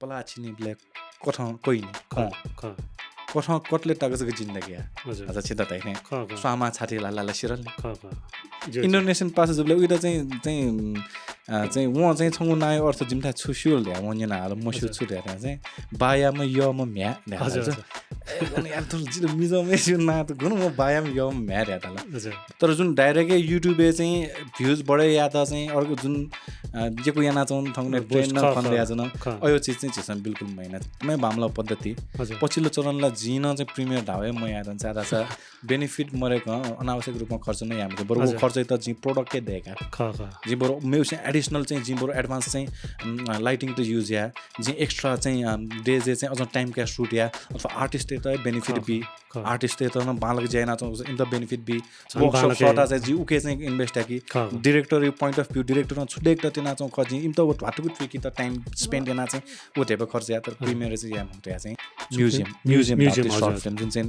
पलाचिनी black कठा कोई नहीं कठा कटले टागसको जिन्दगी अच्छा छिदा ताइने स्वामा छाती लाला सिरल इन्डोनेसियन पास जुबले उइदा चाहिँ वहाँ चाहिँ छंगु नाय अर्थ जिम्था छुस्युल ल्या वन्यना हाल मसु छु ल्या चाहिँ बायाम यम म्या ल्या यार त जिलो मिजमे जुन ना त गुन म बायाम यम म्या ल्या तला तर जुन डाइरेक्टै युट्युबे चाहिँ भ्युज बढे या त चाहिँ अर्को जुन जेको याना चौन थंगने ट्रेन न फन ल्या जन अयो चीज चाहिँ छिसन बिल्कुल मैना मै बामला पद्धति पछिल्लो चरणला जिन चाहिँ प्रिमियर ढावे म या ज्यादा छ बेनिफिट मरेको अनावश्यक रूपमा खर्च नै हामीले बरु खर्च त जि प्रोडक्टै देका जि बरु म्युजिक एडिसनल चाहिँ जि बरु एडभान्स चाहिँ लाइटिङ टु युज या जि एक्स्ट्रा चाहिँ डेज चाहिँ अझ टाइम क्या शूट या अथवा आर्टिस्ट त बेनिफिट बी आर्टिस्ट त न बालक जायना चाहिँ इन द बेनिफिट बी वर्कशॉप सटा चाहिँ जि उके चाहिँ इन्भेस्ट या कि डाइरेक्टर यो पॉइंट अफ व्यू डाइरेक्टर न छुडे एक त तिना चाहिँ खर्च इम त वाटुक ट्विकी त टाइम स्पेन्ड याना चाहिँ उतेबे खर्च या त प्रिमियर चाहिँ या हुन्छ या चाहिँ म्युजियम शॉर्ट फिल्म जुन चाहिँ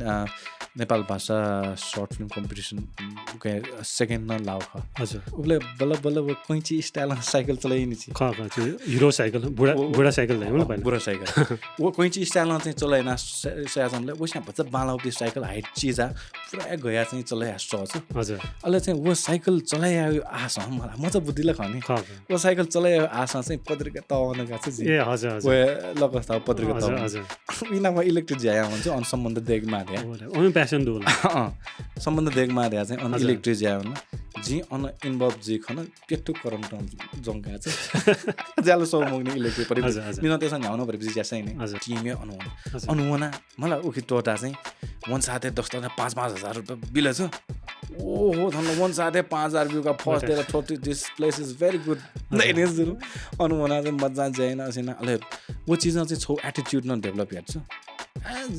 नेपाल भाषा शॉर्ट फिल्म कम्पिटिसन के सेकेन्ड न लाउ ख हजुर उले बल्ल बल्ल कोइची स्टाइल साइकल चलाइनी छि ख हिरो साइकल बुढा साइकल ल्याउनु भएन बुढा साइकल वो कोइची स्टाइल चाहिँ चलाइना साजमले वो चाहिँ बच्चा बालाउती साइकल हाइट चीजा पुरा गया चाहिँ चलाइ आछो हजुर अहिले चाहिँ वो साइकल चलाइयो आशा मलाई म चाहिँ बुद्धिले खने वो साइकल चलाइयो आशा चाहिँ पत्रिका तवन गछ ए हजुर वो लगस्ता पत्रिका तवन हजुर इनामा इलेक्ट्रिक ज्याया हुन्छ अन सम्बन्ध देखमा दिया ओम प्यासन दोल सम्बन्ध देखमा दिया चाहिँ अन इलेक्ट्रिक ज्याया हुन जी अन इन्भल्भ जी खन पेट्टु करन्ट जंगा चाहिँ ज्यालो सो मग्ने इलेक्ट्रिक परि मिन त्यसमा न्याउन परि बिजी ज्यासै नि टिमे अनुवना मलाई उखि टोटा चाहिँ वन साथे 10,000-5,000 रुपैयाँ बिल छ ओहो धन्न वन साथे 5,000 रुपैयाँ का फर्स्ट डे थोटी this place is very good ladies जरु अनुवना चाहिँ मजा जाइन असिना अले वो चीज चाहिँ छौ एटिट्युड न डेभलप याछ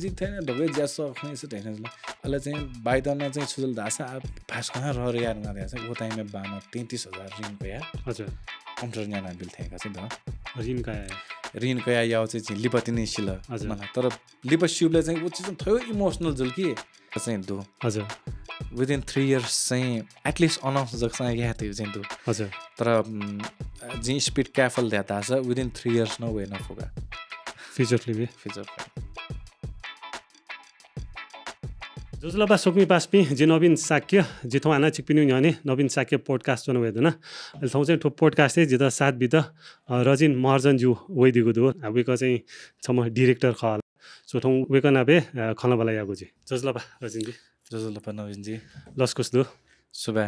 जिथे न ढोगे ज्यास खने छ टेन्सन अले चाहिँ बाइदन चाहिँ छुजल दासा फास खना रहर यार न रहेछ वो टाइम में बामा 33,000 ऋण पे यार हजुर कम्प्युटर न्याना बिल थेका छ द ऋण का याव चाहिँ लिपति नै सिल मलाई तर लिप शिवले चाहिँ वो चीज थयो इमोशनल जुल कि चाहिँ दो हजुर विदिन 3 इयर्स चाहिँ एटलिस्ट अनाउन्स जक्सा या थियो चाहिँ दो हजुर तर जी स्पीड क्याफल देता छ विदिन 3 इयर्स न वे न फोगा फ्युचर फिल्म जोजलबा सोक्मी पासपी जे नवीन शाक्य जे थौ आना चिकपिनु न्याने नवीन शाक्य पॉडकास्ट जन वेदना अहिले थौ चाहिँ ठो पॉडकास्ट चाहिँ जिता साथ बित रजिन महर्जन जु वैदिगु दो वेको चाहिँ छम डाइरेक्टर खल सो थौ वेको नाबे खलबला यागु जी जोजलबा रजिन जी जोजलबा नवीन जी लस्कुस दो सुबा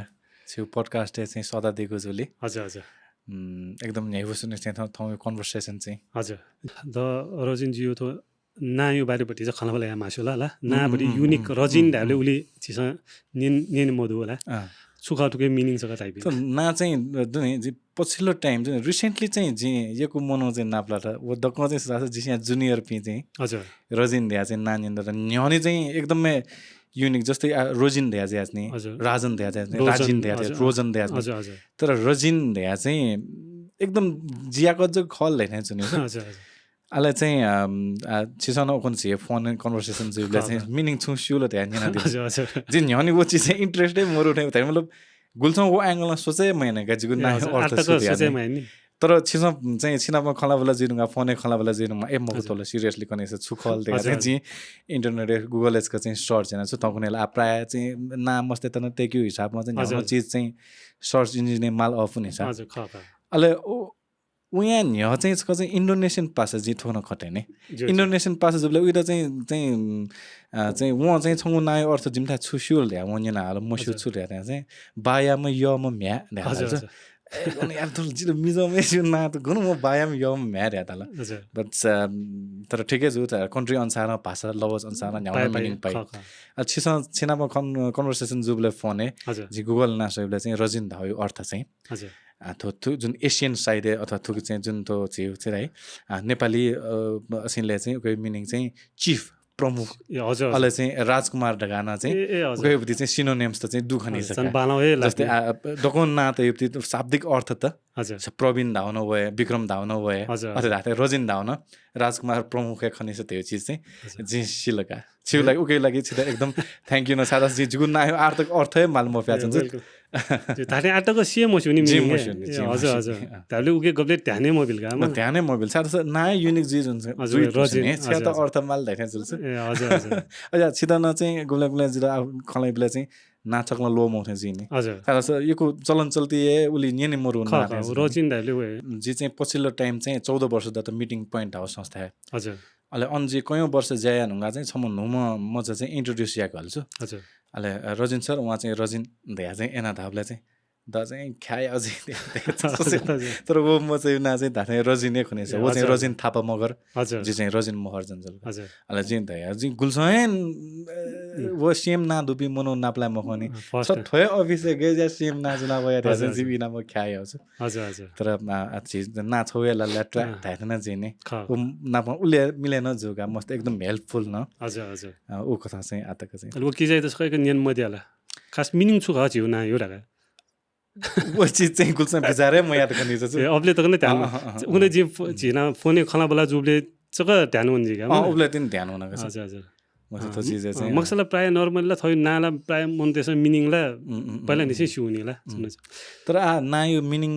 छु पॉडकास्ट चाहिँ सदा दिएको जुले हजुर एकदम न्याइबो सुन्ने चाहिँ थौ कन्भर्सेसन चाहिँ हजुर द रजिन जी यो त ना यो बारेपट्टि चाहिँ खलबला या मासु होला नाबडी युनिक रजिन ढाले उली छिस निन मधु होला सुखा टुके मिनिङ छ टाइप त ना चाहिँ जुन पछिल्लो टाइम जुन रिसेन्टली चाहिँ जे यको मनो चाहिँ नाप्ला त वो दक्क चाहिँ सास जिसिया जुनियर पी चाहिँ हजुर रजिन ध्या चाहिँ नानिन्द र न्याउने चाहिँ एकदमै युनिक जस्तै रोजिन ध्या चाहिँ नि राजन ध्या चाहिँ राजिन ध्या चाहिँ रोजन ध्या हजुर तर रजिन ध्या चाहिँ एकदम जियाको ज खल हैन जुनि हजुर अले चाहिँ छिसन ओकन छ फोन कन्भर्सेसन जुले चाहिँ मिनिङ छु सुलो ध्यान दिन हजुर जिन न्याउने वो चीज चाहिँ इंटरेस्ट है मोर उठे त मतलब गुलसँग वो एंगलमा सोचे मैने गजिगु ना अर्थ सोचे मैने तर छिसन चाहिँ छिनामा खलाबला जिनुगा फोने खलाबला जिनुमा ए मको तले सिरियसली कने छ छुखल देगा चाहिँ जी इन्टरनेट गुगल एस का चाहिँ सर्च हैन छ तकुनेला प्राय चाहिँ नाम मस्ते त न तेक्यु हिसाबमा चाहिँ न्याउनो चीज चाहिँ सर्च इंजिन माल अफ हुने छ हजुर ख अले उया न्य चाहिँ छ चाहिँ इन्डोनेसियन पासा जी थोन खटे ने इन्डोनेसियन पासा जबले उइदा चाहिँ वहाँ चाहिँ छंगु नाय अर्थ जिम्था छुस्युल ल्या वन्यना हाल मसु छु ल्या चाहिँ बायाम यम म्या ल्या छ यार त जिलो मिजमे जुन ना त गुन म बायाम यम म्या ल्या तला बट तर ठिकै छु त कन्ट्री अनुसार भाषा लवज अनुसार न्याउन मिनिङ पाइ छिनामा कन्भर्सेसन जुबले फोन जी गुगल नासले चाहिँ रजिन धायो अर्थ चाहिँ हजुर थु जुन एसियन साइड अथवा थुक चाहिँ जुन तो चाहिँ है नेपाली असिनले चाहिँ कोही मिनिङ चाहिँ चिफ प्रमुख अहिले चाहिँ राजकुमार ढगाना चाहिँ गएपछि चाहिँ सिनोनिम्स त चाहिँ दुखनी छ जस्तै दकोन ना त यो शाब्दिक अर्थ त प्रवीण धाउन भए विक्रम धाउन भए अथवा रजिन धाउन राजकुमार प्रमुख खनि छ त्यो चीज चाहिँ जी सिलका छिउलाई उकै लागि छिदा एकदम थ्याङ्क यू न सादा जी जुगुन ना आर्थक अर्थै माल म प्याचन धाने आटाको सेम हो नि जी हजुर हजुर ताले उके गबले ध्यानै मोबिल गा म ध्यानै मोबिल साथ ना युनिक चीज हुन्छ हजुर रजिन छ त अर्थ माल देखे जुल्छ हजुर हजुर अझ छिदन चाहिँ गुला गुला जिरा खलाई बिला चाहिँ नाचकमा लो माउँथे जी नि हजुर साथ योको चलन चल्ती उली नि मरु ना रजिन दाले जी चाहिँ पछिल्लो टाइम चाहिँ 14 वर्ष द त मिटिङ पोइन्ट हाउस संस्था है हजुर अले अन्जी कयौं वर्ष जाया नुगा चाहिँ सम्म म चाहिँ इन्ट्रोड्युस याको हाल्छु हजुर अले रजिन सर उहाँ चाहिँ रजिन दया चाहिँ एना धाबले चाहिँ द चाहिँ ख्याय अझै तर वो म चाहिँ ना चाहिँ धाने रजिनै खुने छ वो चाहिँ रजिन थापा मगर जी चाहिँ रजिन महर्जन जल हजुर अले जिन दया जी गुलसैन वो सेम ना दुबी मनो नाप्ला मखनी सब थय अफिस गए जा सेम ना जुना वया रजिन जी बिना म ख्याय आउँछ हजुर हजुर तर चीज ना छोया लट्रा धाइना जिने उ नाप उले मिलेन जोगा मस्त एकदम हेल्पफुल न हजुर हजुर उ कथा चाहिँ आतक चाहिँ वो कि चाहिँ त्यसको नियन मदियाला खास मिनिङ छु खा छिउ ना यो रागा वो चीज चाहिँ गुलसन बिचारे म याद गर्ने छ अबले त कने ध्यान उले जी झिना फोने खला बला जुबले चक ध्यान हुन जी गा उले दिन ध्यान हुन छ हजुर हजुर म त चीज चाहिँ मक्सला प्राय नर्मल ला थoi नाला प्राय मन त्यसो मिनिङ ला पहिला निसै सुनि ला तर ना यो मिनिङ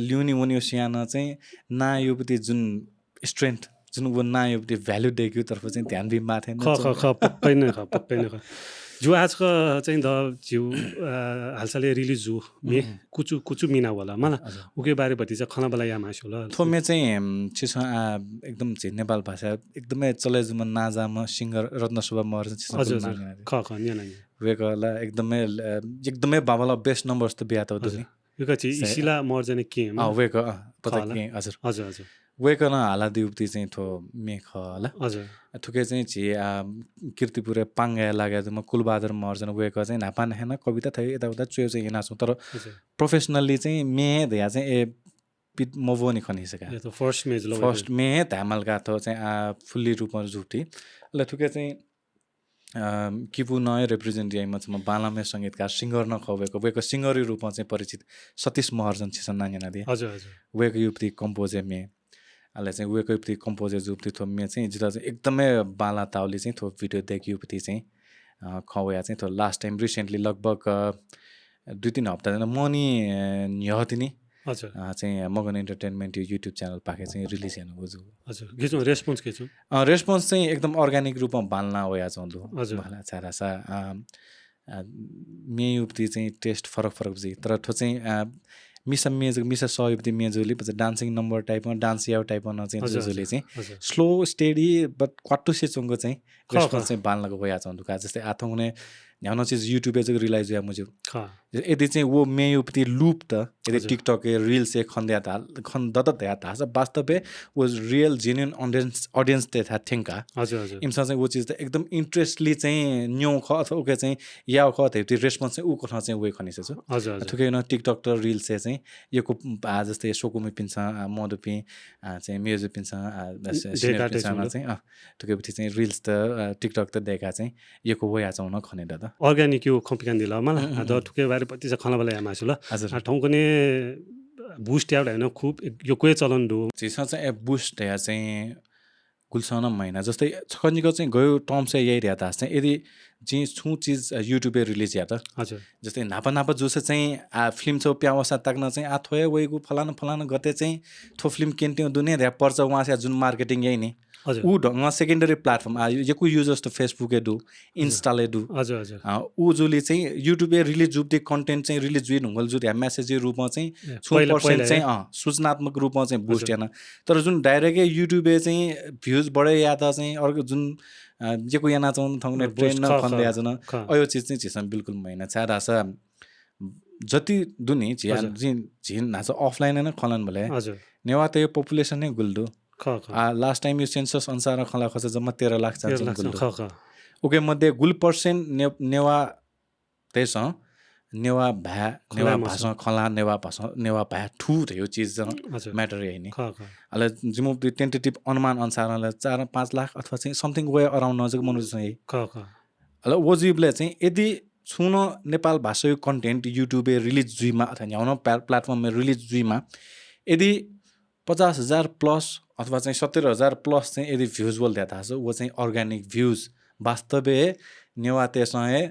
ल्युनी वनी सियाना चाहिँ ना यो पति जुन स्ट्रेंथ जुन वो ना यो पति भ्यालु देख्यो तर्फ चाहिँ ध्यान भी माथे ख पक्कै न जो आजको चाहिँ द जिउ हालसाले रिलिज हो मे कुचु मिना होला मला उके बारे भति चाहिँ खना बला या मासु होला थोमे चाहिँ छिस एकदम चाहिँ नेपाल भाषा एकदमै चले जुम नाजामा सिंगर रत्नशोभा महर्जन छिस ख न्याना वेकला एकदमै बाबाला बेस्ट नम्बर्स त बिया त दुनी वेक चाहिँ इसिला महर्जन के वेक पता के हजुर हजुर हजुर वेकन हाला दिउप्ती चाहिँ थो मेख होला हजुर थुके चाहिँ छि कीर्तिपुर पाङ्गा लाग्या म कुलबहादुर महर्जन वेक चाहिँ नापान हैन कविता थै यताउता चुयो चाहिँ हिना छु तर प्रोफेसनली चाहिँ मे दया चाहिँ ए पिट मवोनी खनिसका यो त फर्स्ट मे धामल गाथो चाहिँ फुल्ली रूपमा जुटी ल थुके चाहिँ किपु नय रिप्रेजेन्ट याइमा म बालामे संगीतकार सिंगर नखवेको वेको सिंगरी रूपमा चाहिँ परिचित सतीश महर्जन छिसन नान्या दिए हजुर हजुर वेको युक्ति कम्पोजर मे अहिले चाहिँ वेको युक्ति कम्पोजर जुप्ति थो मे चाहिँ जिता चाहिँ एकदमै बाला ताउली चाहिँ थो भिडियो देखियोपति चाहिँ खवया चाहिँ थो लास्ट टाइम रिसेन्टली लगभग 2-3 हप्ता जन मनी न्यहतिनी हजुर चाहिँ मगन एन्टरटेनमेन्ट यो युट्युब च्यानल पाके चाहिँ रिलिज हेर्नु बुझु हजुर गेछु रेस्पोन्स केछु रेस्पोन्स चाहिँ एकदम अर्ग्यानिक रूपमा बाल्ना होया चन्दु हजुर भला चारासा मे युक्ति चाहिँ टेस्ट फरक जी तर थो चाहिँ मिसा सहयोगति मेजुली पछि डान्सिङ नम्बर टाइपमा डान्स याउ टाइपमा चाहिँ जुजुले चाहिँ स्लो स्टेडी बट क्वाटो सेचुङको चाहिँ रेस्पोन्स चाहिँ बाल्नको भइया छ दुका जस्तै आथों हुने न्याउन चाहिँ युट्युबे चाहिँ रिलाइज या मुझे यदि चाहिँ वो मेयुपति लूप त यदि टिकटक रील से खन्दिया त खन दत दया त वास्तवै वो रियल जेन्युइन ऑडियंस ते था थिंका हजुर हजुर इमसा चाहिँ वो चीज त एकदम इन्ट्रेस्टली चाहिँ न्यौ ख अथवा ओके चाहिँ याउ ख त्यो रेस्पोन्स चाहिँ उ कथा चाहिँ वे खनिस छ हजुर थुकै न टिकटक त रील से चाहिँ योको जस्तै सोकुमी पिन्छ मधुपी चाहिँ म्युजिक पिन्छ चाहिँ थुकैपछि चाहिँ रिल्स त टिकटक त देखा चाहिँ योको वया चाहिँ न खने दादा अर्ग्यानिक यो खम्पिकान दिला मलाई द ठुके बारे पति चाहिँ खना बला यामासु ल ठाउँको ने बुस्ट याउ हैन खूब यो कोही चलन दु जिसा चाहिँ बुस्ट या चाहिँ गुलसन महिना जस्तै छकनीको चाहिँ गयो टर्म चाहिँ यही રહ્યા था चाहिँ यदि जी छु चीज युट्युबे रिलिज या त हजुर जस्तै नापा जोसे चाहिँ फिल्म छ प्यावसा ताक्न चाहिँ थोय वइगु फलाना गते चाहिँ थो फिल्म केन्ट्यौ दुनिया ध्या पर्छ वहाँ से जुन मार्केटिङ यही नि ऊ ढङ्ग सेकेन्डरी प्लेटफर्म यकु युजर्स त फेसबुके दु इन्स्टाले दु हजुर हजुर ऊ जुली चाहिँ युट्युबे रिलिज जुब्दे कन्टेन्ट चाहिँ रिलिज जुइ ढङ्गल जुट ह्या मेसेज रूपमा चाहिँ 6% चाहिँ सूचनात्मक रूपमा चाहिँ बुस्ट याना तर जुन डाइरेक्टै युट्युबे चाहिँ भ्युज बढे या त चाहिँ अर्को जुन जेको याना चाहिँ थङ्ने ट्रेन्ड न खन्दिया जन अयो चीज चाहिँ छिसन बिल्कुल महिना छाडा छ जति दुनी झिन नाच अफलाइन नै खलन भले हजुर नेवा त यो पपुलेसन नै गुल्दु लास्ट टाइम यो सेन्सस अनुसार खला खर्च जम्मा 13 लाख छ ओके मध्ये गुल पर्सेन्ट नेवा तेस नेवा भाषा खला नेवा भा ठु यो चीज म्याटर है नि अले जिमो टेन्टेटिभ अनुमान अनुसार 4-5 लाख अथवा चाहिँ समथिङ वे अराउन्ड नजिक मनु चाहिँ अले वजिबले चाहिँ यदि छुन नेपाल भाषा कन्टेन्ट युट्युबे रिलिज जुइमा अथवा न्याउन प्लेटफर्ममा रिलिज जुइमा यदि 50,000 प्लस अथवा चाहिँ 70,000 प्लस चाहिँ यदि भ्युज बोल दिया था वो चाहिँ अर्ग्यानिक भ्युज वास्तवै नेवा त्यसै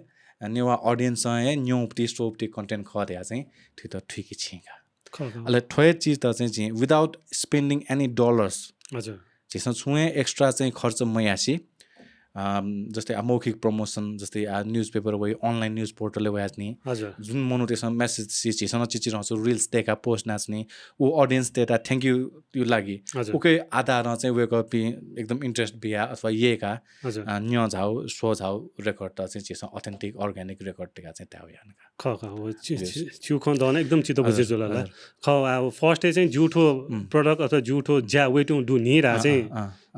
नेवा ऑडियंस है न्यू उपटी स्टोपटी कंटेंट खदिया चाहिँ थियो त ठिकै छिगा अले थोय चीज त चाहिँ विदाउट स्पेन्डिङ एनी डलर्स हजुर जेसँग छुए एक्स्ट्रा चाहिँ खर्च मयासी जस्तै मौखिक प्रमोसन जस्तै न्यूज पेपर भयो अनलाइन न्यूज पोर्टलले भयो नि जुन मनु त्यसमा मेसेज छिसँग चिचिरहन्छु रिल्स देखा पोस्ट नाच्ने ऊ ऑडियंस देता थ्याङ्क यू यो लागि ओके आधा चाहिँ वे कपी एकदम इन्ट्रेस्ट बिया अथवा येका न्य झाउ सो झाउ रेकर्ड त चाहिँ छिसँग अथेन्टिक अर्ग्यानिक रेकर्ड टेका चाहिँ त्या यान ख हो छु खन दन एकदम चितो बजे जोला ख अब फर्स्ट चाहिँ जुठो प्रोडक्ट अथवा जुठो ज्या वेटु डु निरा चाहिँ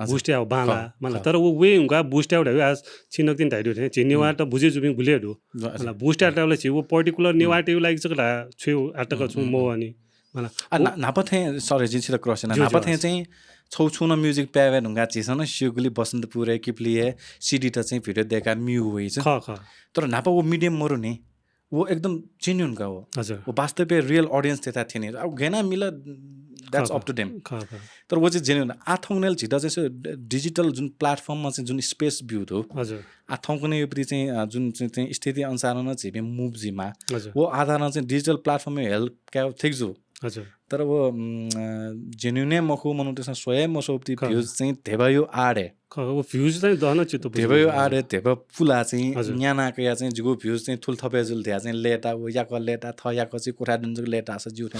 बुस्टे आउ बाला मलाई तर वो वे उनका बुस्ट आउट आज छिनक दिन धाइडो थे चिनेवा त बुझे जुबिङ बुलेडो मलाई बुस्ट आउट छि वो पर्टिकुलर नेवाटे लागि चकला छु आटक छु मो अनि मलाई नापथे सरी जिछि त क्रस नापथे चाहिँ छौ छुन म्युजिक प्यावे ढुङ्गा चिसन शिवगुली बसन्तपुर किप्लिए सिडी त चाहिँ भिडियो देखा म्यु होइ छ तर नापा वो मिडियम मरु नि वो एकदम जेन्युन का हो हजुर वो वास्तविक रियल ऑडियंस देता थिए नि अब गेना मिला दैट्स अप टु देम तर वो चाहिँ जेन्युन आथौनेल छिटा चाहिँ डिजिटल जुन प्लेटफर्ममा चाहिँ जुन स्पेस भ्यू हो हजुर आथौको नै योपरि चाहिँ जुन चाहिँ स्थिति अनुसार न छिबे मुभ जिमा वो आधारमा चाहिँ डिजिटल प्लेटफर्ममा हेल्प क्या थिक्जु हजुर तर वो जेन्युने मखु मनु त्यसमा स्वयं मसोप्ति भ्यूज चाहिँ धेबयो आडे वो भ्यूज चाहिँ दहन चितो धेबयो आडे धेब फुला चाहिँ न्यानाको या चाहिँ जुगो भ्यूज चाहिँ थुल थपे जुल त्या चाहिँ लेटा वो याको लेटा थ याको चाहिँ कोठा दुन्जु लेटा छ जिउ थे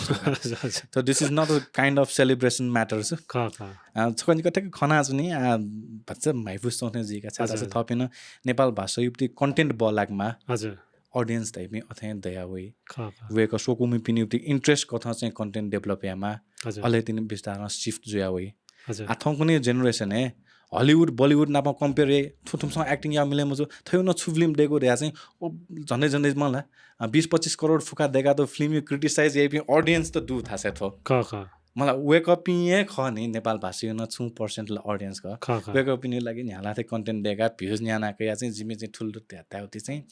so this is not a kind of celebration matters छकनि कतै खना जुनी भन्छ माइफुस सोने जिका छाता छ थपिन नेपाल भाषा युक्ति कन्टेन्ट बलागमा हजुर ऑडियंस टाइप में अथे दया हुई वे को सोकुमी पिनिउति इंट्रेस्ट कथा चाहिँ कन्टेन्ट डेभलप यामा अले तिन बिस्तारमा शिफ्ट जुया हुई आथौं कुनै जेनेरेसन है हलिउड बलिउड नापा कम्पेयर थुथुमसँग एक्टिङ या मिले मजो थयो न छु फिल्म देखो रे चाहिँ ओ झन्डै झन्डै मलाई 20-25 करोड फुका देखा तो फिल्म क्रिटिसाइज यही ऑडियंस त दु थाहा छ थो मलाई वेक अप पिए ख नि नेपाल भाषी न छु पर्सेन्ट ऑडियंस का वेक अप पिने लागि न्याला थे कन्टेन्ट देखा भ्यूज न्याना के या चाहिँ जिमे चाहिँ ठुल त्याउति चाहिँ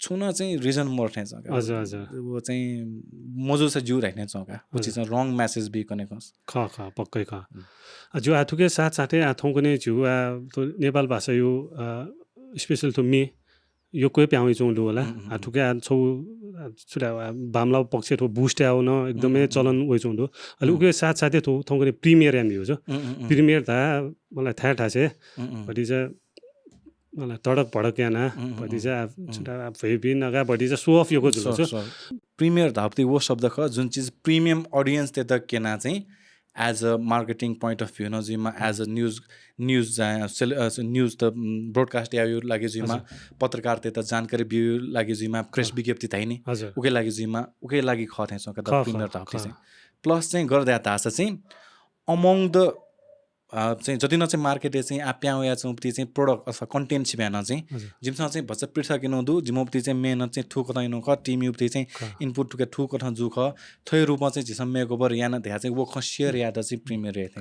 छुन चाहिँ रिजन मोर थे छ हजुर हजुर वो चाहिँ मजो से जु रहने चौका वो चीज रॉन्ग मैसेज भी कने कस पक्कै जो आथुके साथ साथै आथौं कने छु तो नेपाल भाषा यो स्पेशल टु मी यो कोही प्याउ चौँडु होला आथुके छौ छुडा बामला पक्ष थो बुस्ट आउ न एकदमै चलन ओइ चौँडु अलि उके साथ साथै थौ थौ कने प्रिमियर एम हो प्रिमियर ता मलाई थाहा छ बडी चाहिँ मलाई तडक भडक याना बडी चाहिँ छुडा फेबी नगा बडी चाहिँ सो अफ योको जुल छ प्रिमियर धाप्ति वो शब्द ख जुन चीज प्रिमियम ऑडियंस ते त केना चाहिँ as a marketing point of view न जिमा एज अ न्यूज त ब्रोडकास्ट या यो लागि जिमा पत्रकार ते त जानकारी भ्यू लागि जिमा प्रेस विज्ञप्ति थाइनी उके लागि जिमा उके लागि ख थे छ कता प्रिमियर धाप्ति चाहिँ प्लस चाहिँ गर्दा तासा चाहिँ अमंग द चाहिँ जति न चाहिँ मार्केट चाहिँ आप्याउ या चौपति चाहिँ प्रोडक्ट अथवा कन्टेन्ट छिब्यान चाहिँ जिमसँग चाहिँ भन्छ पृथा किनौदु जिमोपति चाहिँ मेहनत चाहिँ ठुक तैनो ख टिम युपति चाहिँ इनपुट टुके ठुक कथा जुख थै रूपमा चाहिँ जिसम मेको बर याना देहा चाहिँ वो खसियर याद चाहिँ प्रिमियर रेथे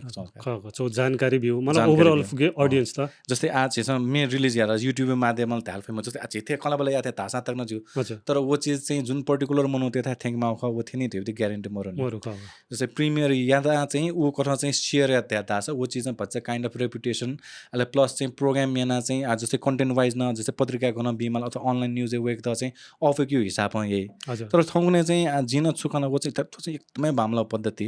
छ जानकारी भ्यू मलाई ओभरअल ऑडियंस त जस्तै आज जिसम मे रिलीज यार युट्युब माध्यमले थाल फेमस जस्तै आज थे कलाबले या थे तासा तक न जु तर वो चीज चाहिँ जुन पर्टिकुलर मनोते था थ्यांक माउ ख वो थिनी थियो ग्यारेन्टी मरो जस्तै प्रिमियर यादा चाहिँ वो कथा चाहिँ शेयर या तासा वो चीज भन्छ काइन्ड अफ रेपुटेसन अले प्लस चाहिँ प्रोग्राम याना चाहिँ आज जस्तै कन्टेन्ट वाइज न जस्तै पत्रिका गर्न बिमल अथवा अनलाइन न्यूज वेक त चाहिँ अफेक्यु हिसाबमा यही तर थौने चाहिँ जिन छुकन वो चाहिँ एकदमै भामला पद्धति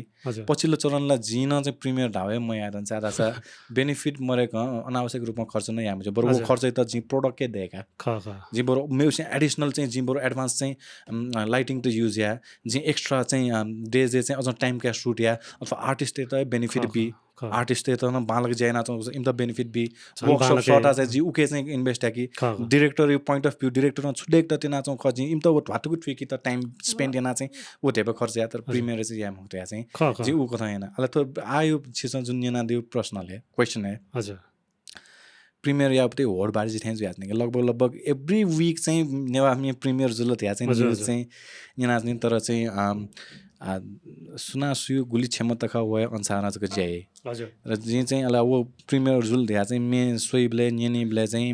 पछिल्लो चरणलाई जिन चाहिँ प्रिमियर ढावे म याद हुन्छ आधा छ बेनिफिट मरेको अनावश्यक रूपमा खर्च नै हामी चाहिँ बरु वो खर्च त जि प्रोडक्टकै देका जि बरु मेरो चाहिँ एडिसनल चाहिँ जि बरु एडभान्स चाहिँ लाइटिङ टु युज या जि एक्स्ट्रा चाहिँ डेज चाहिँ अझ टाइम क्या सुट या अथवा आर्टिस्ट त बेनिफिट बि आर्टिस्ट त न बालक जायना चाहिँ इन द बेनिफिट बी वर्कशॉप शॉटा चाहिँ जी उके चाहिँ इन्भेस्ट है कि डाइरेक्टर यो पॉइंट अफ व्यू डाइरेक्टर न छुडेक त तिना चाहिँ खजी इम त वो भातुको ट्रिकी त टाइम स्पेन्ड याना चाहिँ वो ढेबे खर्च या तर प्रिमियर चाहिँ याम होते चाहिँ जी उ कथा हैन अले तो आयो छिस जुन याना दियो प्रश्नले क्वेशन है हजुर प्रिमियर या पते होड बारी चाहिँ याद नहीं लगभग एभ्री वीक चाहिँ नेवा मे प्रिमियर जुल त या चाहिँ न्यूज चाहिँ याना चाहिँ तर चाहिँ सुना सुयो गुली क्षमता का वो अनुसार चाहिँ जाए हजुर र जे चाहिँ अला वो प्रिमियर जुल दिया चाहिँ मे सोइबले न्यनीबले चाहिँ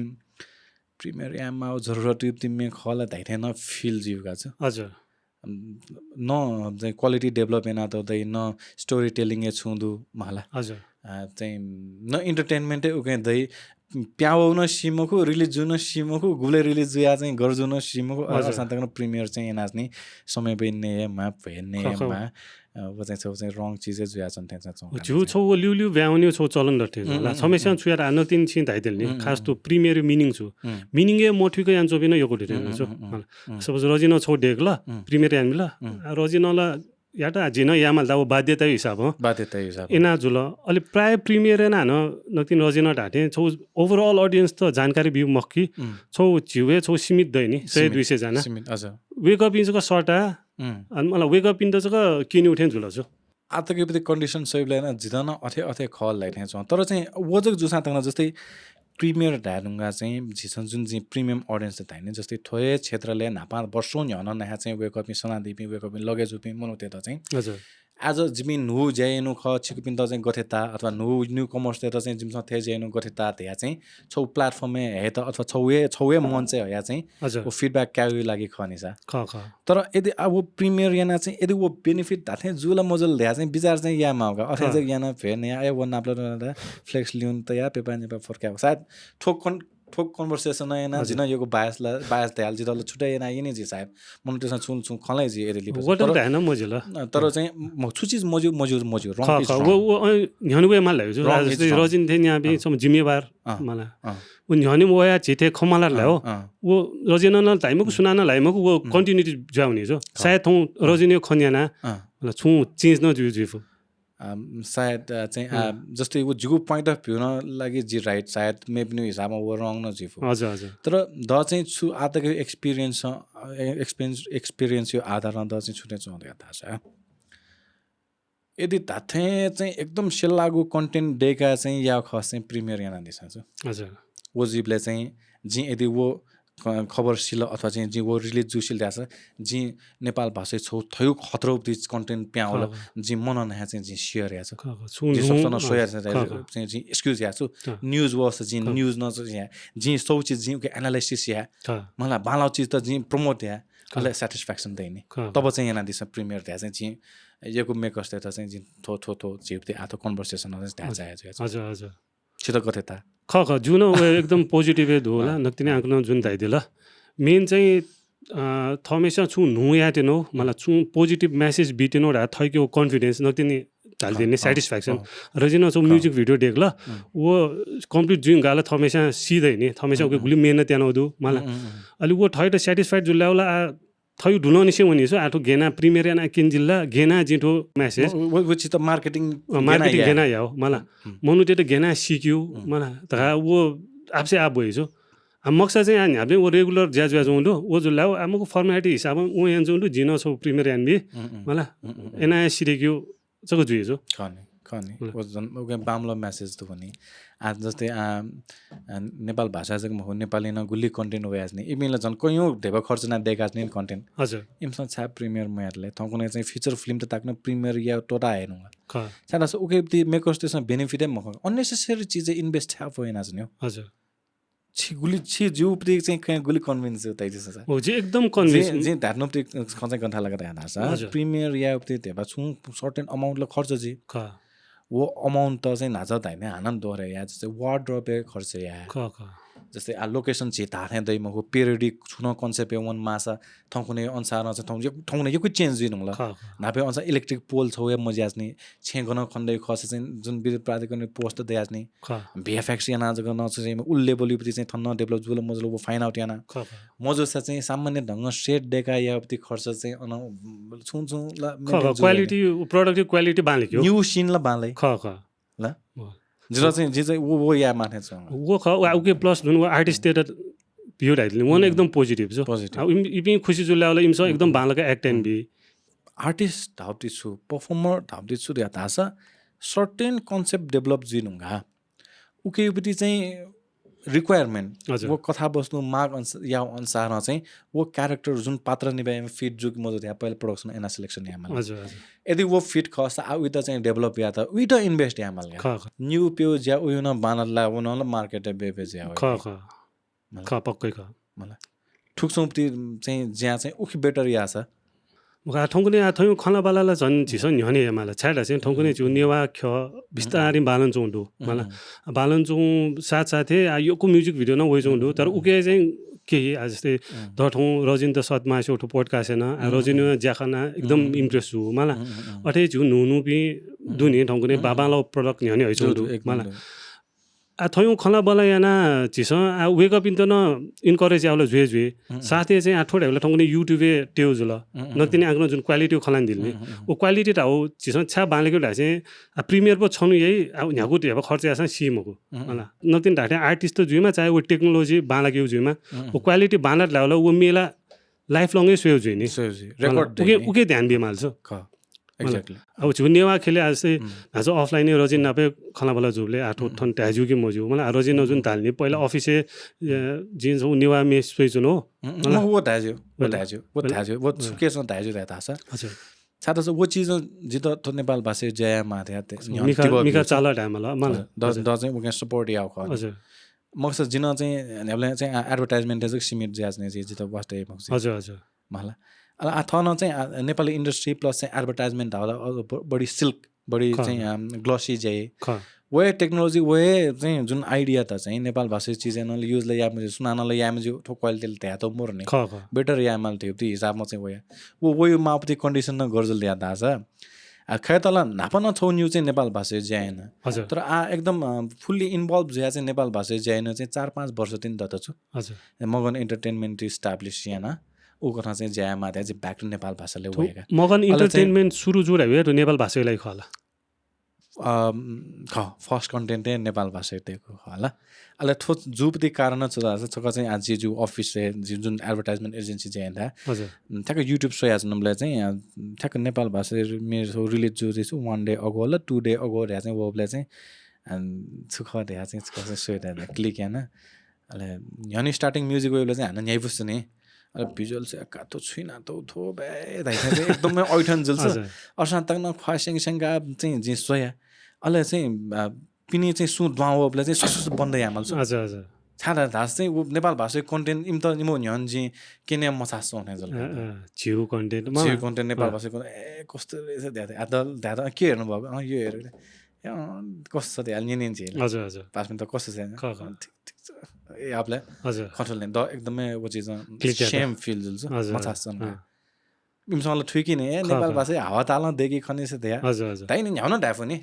प्रिमियर यामा जरुरत युक्ति मे खला धाइथे न फिल जिउगा छ हजुर न चाहिँ क्वालिटी डेभलप एना त दै न स्टोरी टेलिङ ए छुंदु मला हजुर चाहिँ न इन्टरटेनमेन्टै उके दै प्याउन सिमको रिलिज जुन सिमको गुले रिलिज जुया चाहिँ गर्जुन सिमको असान्तकन प्रिमियर चाहिँ नाच्ने समय बेन्ने मा भेन्ने मा वो चाहिँ रङ चिजै जुया छन् त्यहाँ छु छौ लिउ भ्याउने छौ चलन रटे होला समस्या छु यार आनो तीन छिन धाइदेल्ने खास तो प्रिमियर मिनिङ छु मिनिङ ए मोठिको यान चोबिन यो कोटे छु सपोज रजिन छौ डेक ल प्रिमियर यान ल रजिन ल याटा जिन यामल दाउ बाध्यता हिसाब हो एना जुल अलि प्राय प्रिमियर एना न नतिन रजिन ढाटे छौ ओभरअल ऑडियन्स त जानकारी बिउ मक्की छौ जिवे छौ सीमित दैनी 100-200 जना वेक अप इन्जको सर्टा अनि मलाई वेक अप इन त जक किनि उठेन जुल छु आतके कन्डिसन सहितले हैन जिदन अथे खल लाइथे छ तर चाहिँ वजक जुसा तंग जस्तै प्रिमियर ढाडुङ्गा चाहिँ झिसन जुन चाहिँ प्रिमियम अडियन्स त हैन जस्तै थोय क्षेत्रले नापा वर्षौं हन नहा चाहिँ वेक अप सना दिपि वेक अप लगेज उपि मनुते त चाहिँ हजुर आज जिमिन नु ज्यानु ख छिकपिन त चाहिँ गथेता अथवा न्यू कमर्स त चाहिँ जिमसँग थे ज्यानु गथेता त्या चाहिँ छौ प्लेटफर्ममे हे त अथवा छौए मन चाहिँ या चाहिँ वो फिडब्याक क्याउ लागि खनिसा तर यदि अब प्रिमियर याना चाहिँ यदि वो बेनिफिट धाथे जुला मजल ल्या चाहिँ विचार चाहिँ या माउगा अथे चाहिँ याना फेन या ए वन नाप्लो फ्लेक्स लिउन त या पेपा नेपा फर्क्याउ सायद ठोक कन्भर्सेसन हैन जिन योको बायस त्याल जिदल छुटे हैन यिनी जी सायद मन त्यसमा छु खलै जी एले लिप तर हैन मजिल तर चाहिँ छु चीज मजु रङ वो न्हनुवे माल लाग्यो जस्तै रजिन थे यहाँ बि सम जिम्मेवार मला उ न्हनि मोया छिथे खमला ल्याओ वो रजिन न टाइमको सुनाना लाइमको वो कन्टिन्युटी जाउने जो सायद थौ रजिन खन्याना मला छु चेन्ज न जुफु सायद चाहिँ जस्तै वो जुगु पोइन्ट अफ भ्यू न लागि जी राइट सायद मे पनि हिसाबमा वो रङ न जिफु हजुर तर द चाहिँ छु आतको एक्सपिरियन्स यो आधारमा द चाहिँ छुटे चौँदै थाहा छ यदि ताथे चाहिँ एकदम सेलागु कन्टेन्ट डेका चाहिँ या खस चाहिँ प्रिमियर याना दिसा छ हजुर वो जीवले चाहिँ जी यदि वो खबर सिल अथवा चाहिँ जी वो रिलिज जुसिल छ जी नेपाल भाषा छौ थयु खतरो दिस कन्टेन्ट प्या होला जी मन नहा चाहिँ जी शेयर या छ जी सबसँग शेयर चाहिँ जी एक्सक्यूज या छु न्यूज वास जी न्यूज न चाहिँ जी सौ चीज जी के एनालिसिस या मलाई बालाउ चीज त जी प्रमोट या कले सटिस्फ्याक्सन दैनी तब चाहिँ yana दिस प्रिमियर त्या चाहिँ जी यको मेकर्स त चाहिँ जी थो जिपते आतो कन्भर्सेसन चाहिँ थाहा हजुर हजुर छिटो गथे ता ख जुन एकदम पोजिटिभ होला नक्तिने आंकन जुन दाइदिला मेन चाहिँ थमेसा छु नु याटेनो मलाई छु पोजिटिभ मेसेज बिटेनो रा थैको कन्फिडेन्स नक्तिने झालदिने स्याटिस्फ्याक्सन रजिन छौ म्युजिक भिडियो देख्ला वो कम्प्लिट जुन गाला थमेसा सिधै नि थमेसा के गुली मेहनत यानो दु मलाई अलि वो थैट स्याटिस्फाइड जुल्याउला थै ढुलो निसे हुने छ आठो गेना प्रिमियर याना किन जिल्ला गेना जिठो मेसेज वो त मार्केटिङ गेना या हो मला मनु त्यो त गेना सिक्यो मला त वो आपसे आप भइसो मक्सा चाहिँ आनि हामीले वो रेगुलर ज्याज उंडो वो जुल्लाउ आमको फर्मालिटी हिसाबमा उ यान जुंडो जिनो छौ प्रिमियर यान बि मला एना सिरेक्यो जको जुइसो खनि वो जन ओके बामलो मेसेज त पनि आज जस्तै नेपाल भाषा चाहिँ म नेपाली न गुल्ली कन्टेन्ट व्याज नि इमेल जन कयौं ढेबा खर्च न देखास नि कन्टेन्ट हजुर इमसन छा प्रिमियर मयरले थकुने चाहिँ फीचर फिल्म त ताक्न प्रिमियर या टोटा हेर्नु सादा सो ओके ती मेकर्स त्यसमा बेनिफिटै म अननेसेसरी चीज इन्भेस्ट छ होइन नि हजुर छि जुपति चाहिँ कहाँ गुली कन्भिन्स होता है हो जी एकदम कन्भिन्स जी धार्नु खर्च गन्था लगाएर हाना छ प्रिमियर या उति देबा छु सर्टेन अमाउन्ट ल खर्च जी वो अमाउन्ट त चाहिँ नाजत हैन आनन्द दोरे या जस्तै वार्डरोब खर्च या जस्तै लोकेसन चाहिँ थाहा दैमको पेरिडिक छुन कन्सेप्ट वन मासा थौकुने अनुसार चाहिँ ठाउँने यो चेन्ज दिनु होला नापे अनुसार इलेक्ट्रिक पोल छौ या मजास्ने छेगन खण्डै खस चाहिँ जुन विद्युत प्राधिकरणले पोस्ट दियास्ने भिएफएक्स याना जग न चाहिँ उल्ले बोलीपति चाहिँ थन्न डेभलप जुल मजलो वो फाइन आउट याना मजोसा चाहिँ सामान्य ढंग सेट डेका या उति खर्च चाहिँ अन छु ल क्वालिटी प्रोडक्टिभ क्वालिटी बालेको न्यू सिन ल बाले ल जिरो चाहिँ जे चाहिँ वो या माने छ वो ख ओके प्लस जुन वो आर्टिस्ट तेरा भ्यू राइटले वन एकदम पोजिटिभ छ इपि खुशी जुल्याउला इमस एकदम बालका एक्ट एन्ड बी आर्टिस्ट धाउति छु परफर्मर धाउति छु या तासा सर्टेन कन्सेप्ट डेभलप जिनुगा उके उपति चाहिँ रिक्वायरमेन्ट वो कथा वस्तु माग या अनुसार चाहिँ वो क्यारेक्टर जुन पात्र निभाएमा फिट जुक मजो या पहिला प्रोडक्सन एना सिलेक्सन या मलाई हजुर यदि वो फिट खस आ उता चाहिँ डेभलप या त उता इन्भेस्ट या मलाई न्यू प्यो ज्या उयो न बानला वो न मार्केट बेबे ज्या ख पक्कै ख मलाई ठुकसौपति चाहिँ ज्या चाहिँ उखि बेटर या छ 통근에 통용 컬러발라라 전 지선 연이 말라 차라서 통근에 주 네와 켜 비스타리 발런 정도 말라 발런 중 साथ-साथै यो म्युजिक भिडियो न वइ जोंदो तर उके चाहिँ केही जस्तै दठौं रजिन त सतमा एउटा पोडकास्ट हैन रजिन ज्याखना एकदम इम्प्रेस छु मला अठै छु नुनु पि दुनि ढंगने बाबाला प्रोडक्ट न्याने हैछौं मला थयौं खला बलायाना जिस वेक अप इन त न इन्करेज आवला जुए जुए साथै चाहिँ थोडा होला ढंगने युट्युबे टेउ जुल नतिने आग्न जुन क्वालिटी खलान दिल्ने ओ क्वालिटी त हो जिस छा बालेको ढा चाहिँ प्रिमियर पो छनु यही न्यागु त खर्च यासा सिमको मला नतिन ढाटे आर्टिस्ट त जुइमा चाहे वो टेक्नोलोजी बाला के जुइमा ओ क्वालिटी बाला लाउला वो मेला लाइफ लङै सुयो जुइनी रेकर्ड उके ध्यान दिमाल्छ एक्ज्याक्टली अब झुन्नेवा खेले जस्तै आज अफलाइन रजिन नापे खलाबला जुले आठो थन ट्याजु कि मजु मलाई रजिन जुन ताल्ने पहिला अफिसे जिन्स हो नेवा मेस पेजुन हो मलाई वो ट्याजु वो सुकेसन ट्याजु रहता छ हजुर साथै वो चीज जित त नेपाल भाषा जया माथि मिका चाला टाइमला मलाई द चाहिँ उके सपोर्ट याउ ख हजुर मकसद जिन चाहिँ नेबले चाहिँ एडभर्टाइजमेन्ट चाहिँ सिमिट ज्याजने चाहिँ जित वास्ते मकसद हजुर हजुर मला थन चाहिँ नेपाली इन्डस्ट्री प्लस चाहिँ एडभर्टाइजमेन्ट होला बढी सिल्क बढी चाहिँ ग्लोसी जाए वे टेक्नोलोजी वे चाहिँ जुन आइडिया त चाहिँ नेपाल भाषा चिजनले युजले या मुझे सुनानले या मुझे ठो क्वालिटी त्या त मोर्ने बेटर या माल थियो त्यो हिसाबमा चाहिँ वो मापति कन्डिसन न गर्जल या दाछ खै तल नापन छौ न्यू चाहिँ नेपाल भाषा ज्याएन तर एकदम फुल्ली इन्भल्भ ज्या चाहिँ नेपाल भाषा ज्याएन चाहिँ 4-5 वर्ष दिन त छु हजुर मगन एन्टरटेनमेन्ट इस्टाब्लिश याना ऊ कथा चाहिँ ज्या माथि चाहिँ ब्याक टु नेपाल भाषाले वएका मगन इन्टरटेनमेन्ट सुरु जोडा भयो नेपाल भाषालाई खला फर्स्ट कन्टेन्ट नेपाल भाषा दिएको होला अहिले थो जुपति कारण छ छका चाहिँ आज जो अफिस जुन एडभर्टाइजमेन्ट एजेन्सी चाहिँ था ठ्याक्क युट्युब सोया नम्बरले चाहिँ ठ्याक्क नेपाल भाषा मेरो रिलिज जो चाहिँ 1 डे अगो होला 2 डे अगो रे चाहिँ वोबले चाहिँ सुख दे चाहिँ कसै सोया क्लिक हैन अहिले यनी स्टार्टिङ म्युजिक वेबले चाहिँ हान न्याइ बुझ्छ नि भिजुअल चाहिँ कातो छुइना त थो बे दाइसा एकदमै ऐठन जुल्छ अर्सा तक न ख्वासिङ संगा चाहिँ जे सोया अहिले चाहिँ पिनी चाहिँ सु द्वावले चाहिँ सस बन्दै हामल्छ हजुर हजुर छाडा धास चाहिँ नेपाल भाषा कन्टेन्ट इम त निमो न्यन जी केने मसास हुने जल जिउ कन्टेन्ट नेपाल भाषाको ए कस्तो रहेछ ध्याद के हेर्नु भएको यो हेरेर कस्तो छ त्यहाँ निने जी हजुर हजुर 5 मिनेट त कस्तो छ ठीक छ ए आपले हजुर कन्ट्रोल द एकदमै वो चीज शेम फिल जुल्छ मसास छ इमसँग ठुकी नि नेपाल भाषा हावा ताल देखि खने छ त्यहाँ हजुर हजुर दाइ नि ह्याउन डाफो नि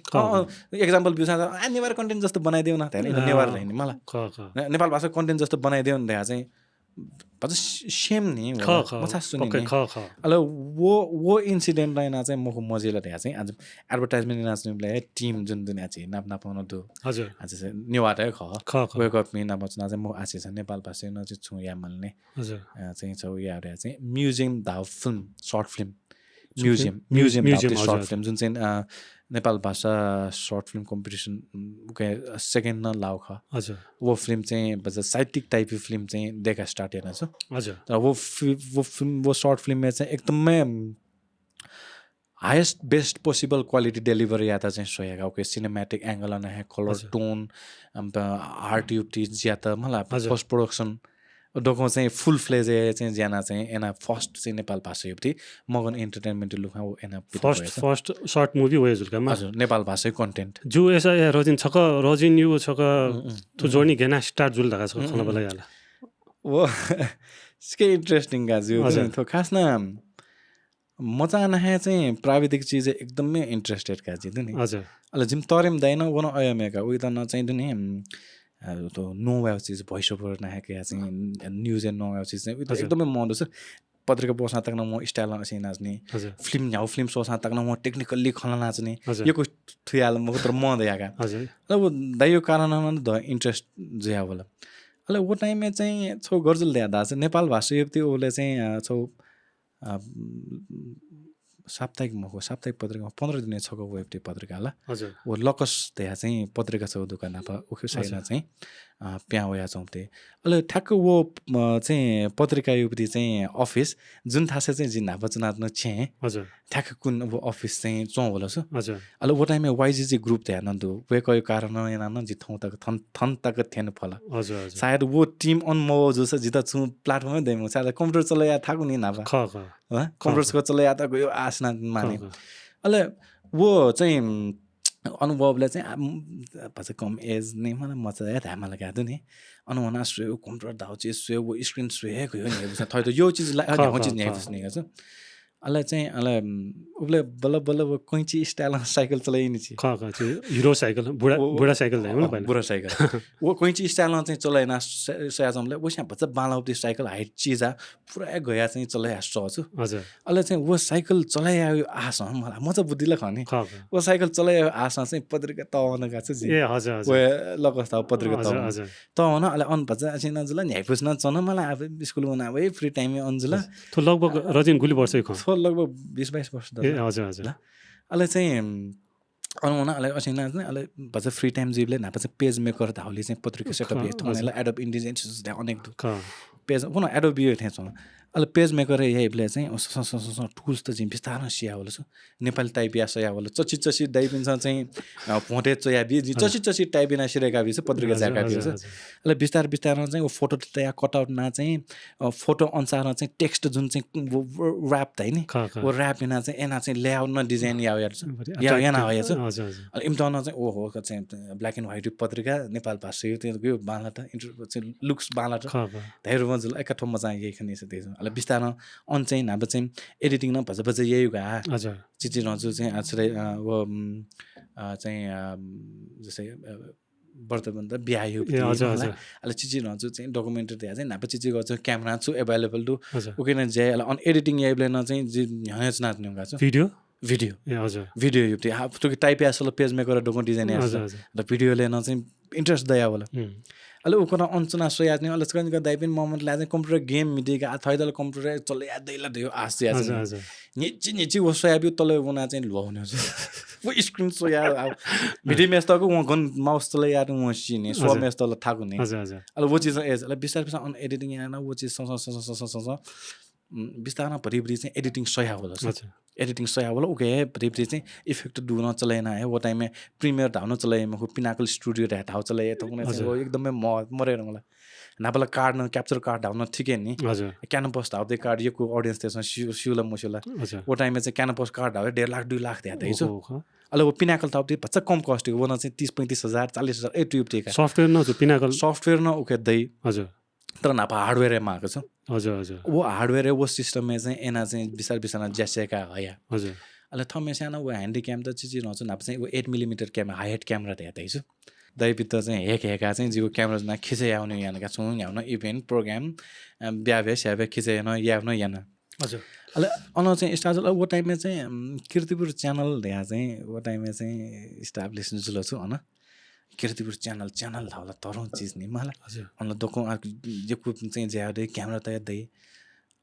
एक्जाम्पल बिउसा नेवार कन्टेन्ट जस्तो बनाइदेऊ न त्यहाँ नेवार रहने मलाई नेपाल भाषा कन्टेन्ट जस्तो बनाइदेऊ न त्यहाँ चाहिँ बस सेम नि मसास सुनि अहिले वो इन्सिडेन्ट रहेन चाहिँ मको मजिलो त्यहाँ चाहिँ आज एडभर्टाइजमेन्ट नाच्नुलाई टिम जुन दुनियाँ चाहिँ नाप्न दु हजुर आज चाहिँ नेवारै वेक अप मी नाच्न चाहिँ म आसे छ नेपाल भाषा न चाहिँ छु या मल्ने हजुर चाहिँ छ या चाहिँ museum the film short film museum short film जुन चाहिँ नेपाल भाषा सर्ट फिल्म कम्पिटिसन सेकेन्ड न लाउ ख हजुर वो फिल्म चाहिँ साहित्यिक टाइपको फिल्म चाहिँ देखा स्टार्ट हेर्न छ हजुर तर वो फिल्म वो सर्ट फिल्ममा चाहिँ एकदमै highest best possible quality delivery या त चाहिँ सोहेगा ओके सिनेमेटिक एंगल न है कलर टोन अन्त आर्ट युटी ज्यादा मलाई पोस्ट प्रोडक्सन डोको चाहिँ फुल फ्लेज चाहिँ ज्याना चाहिँ एना फर्स्ट चाहिँ नेपाल भाषा युक्ति मगन एन्टरटेनमेन्ट लुखा वो एना फर्स्ट शॉर्ट मूवी हो जुलका हजुर नेपाल भाषा कन्टेन्ट जो ऐसा रजिन छक रजिन यु छक तो जोनी गेना स्टार्ट जुल लगा छ खना बला याला वो स्के इंट्रेस्टिङ गाजु तो खास न मजा नहे चाहिँ प्राविधिक चीज एकदमै इंट्रेस्टेड का जी नि हजुर अले जिम तरेम दैन वन अयमेका उइ त न चाहिँ दुनी तो नो वेब चीज भोइस ओभर नहेके चाहिँ न्यूज एन्ड नो वेब चीज चाहिँ एकदमै मन्दो छ पत्रिका बस्न तक न म स्टाइलमा चाहिँ नाच्ने फिल्म न्याउ फिल्म सोस्न तक न म टेक्निकली खला नाच्ने यो को थुयाल म तर म दयाका हजुर अब दाइयो कारणमा द इंट्रेस्ट ज्या होला अले वो टाइममा चाहिँ छौ गर्जल द्यादा चाहिँ नेपाल भाषा युक्ति ओले चाहिँ छौ साप्ताहिक मको साप्ताहिक पत्रिकामा 15 दिन छको वेब पत्रिका होला हजुर वो लकस त्यहाँ चाहिँ पत्रिका छ दोकान उखु साइना चाहिँ प्या होया चौते अहिले ठ्याक्क वो चाहिँ पत्रिका युक्ति चाहिँ अफिस जुन थासे चाहिँ जिन्ना बचनात्न छे हजुर ठ्याक्क कुन वो अफिस चाहिँ चौ होला छ हजुर अहिले वो टाइममा वाइजीजी ग्रुप त्यहाँ नन्दु वे कयो कारण न जिथौ तक थन तक थेन फला हजुर सायद वो टिम अन मो जो छ जिता छु प्लेटफर्ममै देमु सायद कम्प्युटर चलाया थाकु नि नाबा कम्प्युटरको चलाइ आता गयो आसना माने अहिले वो चाहिँ अनुभवले चाहिँ पछि कम एज नै मलाई मजा धामा लगाएको नि अनुमाना सोयो कम्प्युटर धाउँछ सोयो वो स्क्रिन सोएको हो नि थै त यो चिजलाई ढ्याउ चिज न्याइ बस्ने गर्छ अहिले चाहिँ उसले बल्ल बल्ल वो कैँची स्टाइलमा साइकल चलाइने चाहिँ हिरो साइकल बुढा साइकल बुढा साइकल वो कैँची स्टाइलमा चाहिँ चलाइन सयाजमले वो यहाँ भन्छ बालाउती साइकल हाइट चिज पुरा गया चाहिँ चलाइहाल्छु हजुर अहिले चाहिँ वो साइकल चलाइआयो आशा मलाई म चाहिँ बुद्धिलाई खने वो साइकल चलाइआयो आशा चाहिँ पत्रिका तहन गएको छ ए हजुर लगस्ता पत्रिका तहन तहन अहिले अन भन्छ असिन अन्जुला न्याय पुस्न चन मलाई आफै स्कुलमा नभए फ्री टाइममै अन्जुला त्यो लगभग रजिन गुली वर्ष लगभग 20-22 वर्ष हजुर अहिले चाहिँ अनुमाना अहिले असिन चाहिँ अहिले भन्छ फ्री टाइम जीवले नापा चाहिँ पेज मेकर धाउले चाहिँ पत्रिका सेटअप हेर्छ एडोब इन्डिजेन्स अनेक पेज पुनः एडोब बियो थिएछ अहिले पेज मेकर यहीले चाहिँ टुल्स त चाहिँ बिस्तारै सियावल छ नेपाली टाइप या सयावल चची डाइपिन्छ चाहिँ भोटे चया बि चची टाइपिना सिरेका बि पत्रिका जाका थियो अहिले बिस्तारै चाहिँ फोटो तया कटआउट ना चाहिँ फोटो अनुसार चाहिँ टेक्स्ट जुन चाहिँ ऱ्याप है नि वो ऱ्याप बिना चाहिँ एना चाहिँ लेआउट न डिजाइन या याना भएछ अहिले इम्तहानमा चाहिँ ओहो चाहिँ ब्ल्याक एन्ड व्हाइट पत्रिका नेपाल भाषा त्यो बाला त चाहिँ लुक्स बाला त धेरै मजल एका ठाउँमा चाहिँ यही खनि छ त्यसो अहिले बिस्तारै अन चाहिँ हाम्रो चाहिँ एडिटिङ न भन्छ यही गा हजुर चिची रहन्छु चाहिँ आछरे वो चाहिँ जस्तै वर्तमान त बिहायो अहिले चिची रहन्छु चाहिँ डकुमेन्ट्री दिए चाहिँ नापा चिची गर्छु क्यामेरा छु एभाइलेबल टु ओके न जे अन एडिटिङ याइबले न चाहिँ जे हनेच नाच्ने हुँगा छ भिडियो ए हजुर भिडियो यो त्यो टाइप आसल पेज मेकर डोको डिजाइन आछ र भिडियोले न चाहिँ इन्ट्रेस्ट दया होला अहिले उको अञ्चना सोया नि अहिले चाहिँ दाइ पनि मोमेन्टले चाहिँ कम्प्युटर गेम मिटेका थैदल कम्प्युटर चले यादैला दियो आस याछ निची वो सोया बि तले उना चाहिँ लुहाउने हुन्छ वो स्क्रिन सोया भिडियो मेस तको व गन माउस चले यार व सिने सो मेस तले थाकु नि अहिले वो चीज एज अहिले बिस्तार अन एडिटिङ याना वो चीज स बिस्तारमा भरिभरि चाहिँ एडिटिङ सया होला एडिटिङ सया होला ओके भरिभरि चाहिँ इफेक्ट डुन चलाएन है वो टाइममा प्रिमियर धाउन चलाएमा हो पिनाकल स्टुडियो धाउ चलाए त कुनै चाहिँ एकदमै मरेर मलाई नापला कार्ड न क्याप्चर कार्ड धाउन ठिकै नि क्यानपस धाउदै कार्ड योको अडियन्स त्यसमा सिउला मुसुला वो टाइममा चाहिँ क्यानपस कार्ड धाउ 1.5 लाख 2 लाख दिए छु अहिले वो पिनाकल धाउ त्यो भन्छ कम कस्ट हो वो चाहिँ 30-35 हजार 40 हजार ए ट्युब टेका सफ्टवेयर न जो पिनाकल सफ्टवेयर न ओके दई हजुर तर नापा हार्डवेयरमा आएको छ हजुर वो हार्डवेयर वो सिस्टममा चाहिँ एना चाहिँ बिस्तार ज्यासेका हया हजुर अहिले थमे सानो वो ह्यान्डी क्याम त चिज नहुन्छ नापा चाहिँ वो 8 मिलिमिटर क्यामेरा हाइट क्यामेरा देखाइ छु दैपित चाहिँ हेका चाहिँ जिउ क्यामेरामा खिचे आउने यानका छौँ याउन इभेन्ट प्रोग्राम ब्याभे स्याभे खिचे याउन याना हजुर अहिले अन चाहिँ स्टार्ट वो टाइममा चाहिँ कीर्तिपुर च्यानल देखा चाहिँ वो टाइममा चाहिँ इस्टाब्लिस जुल छु हैन कीर्तिपुर च्यानल धाउला तरौँ चिज नि मलाई हजुर अन दोको यो चाहिँ ज्यादै क्यामेरा त यादै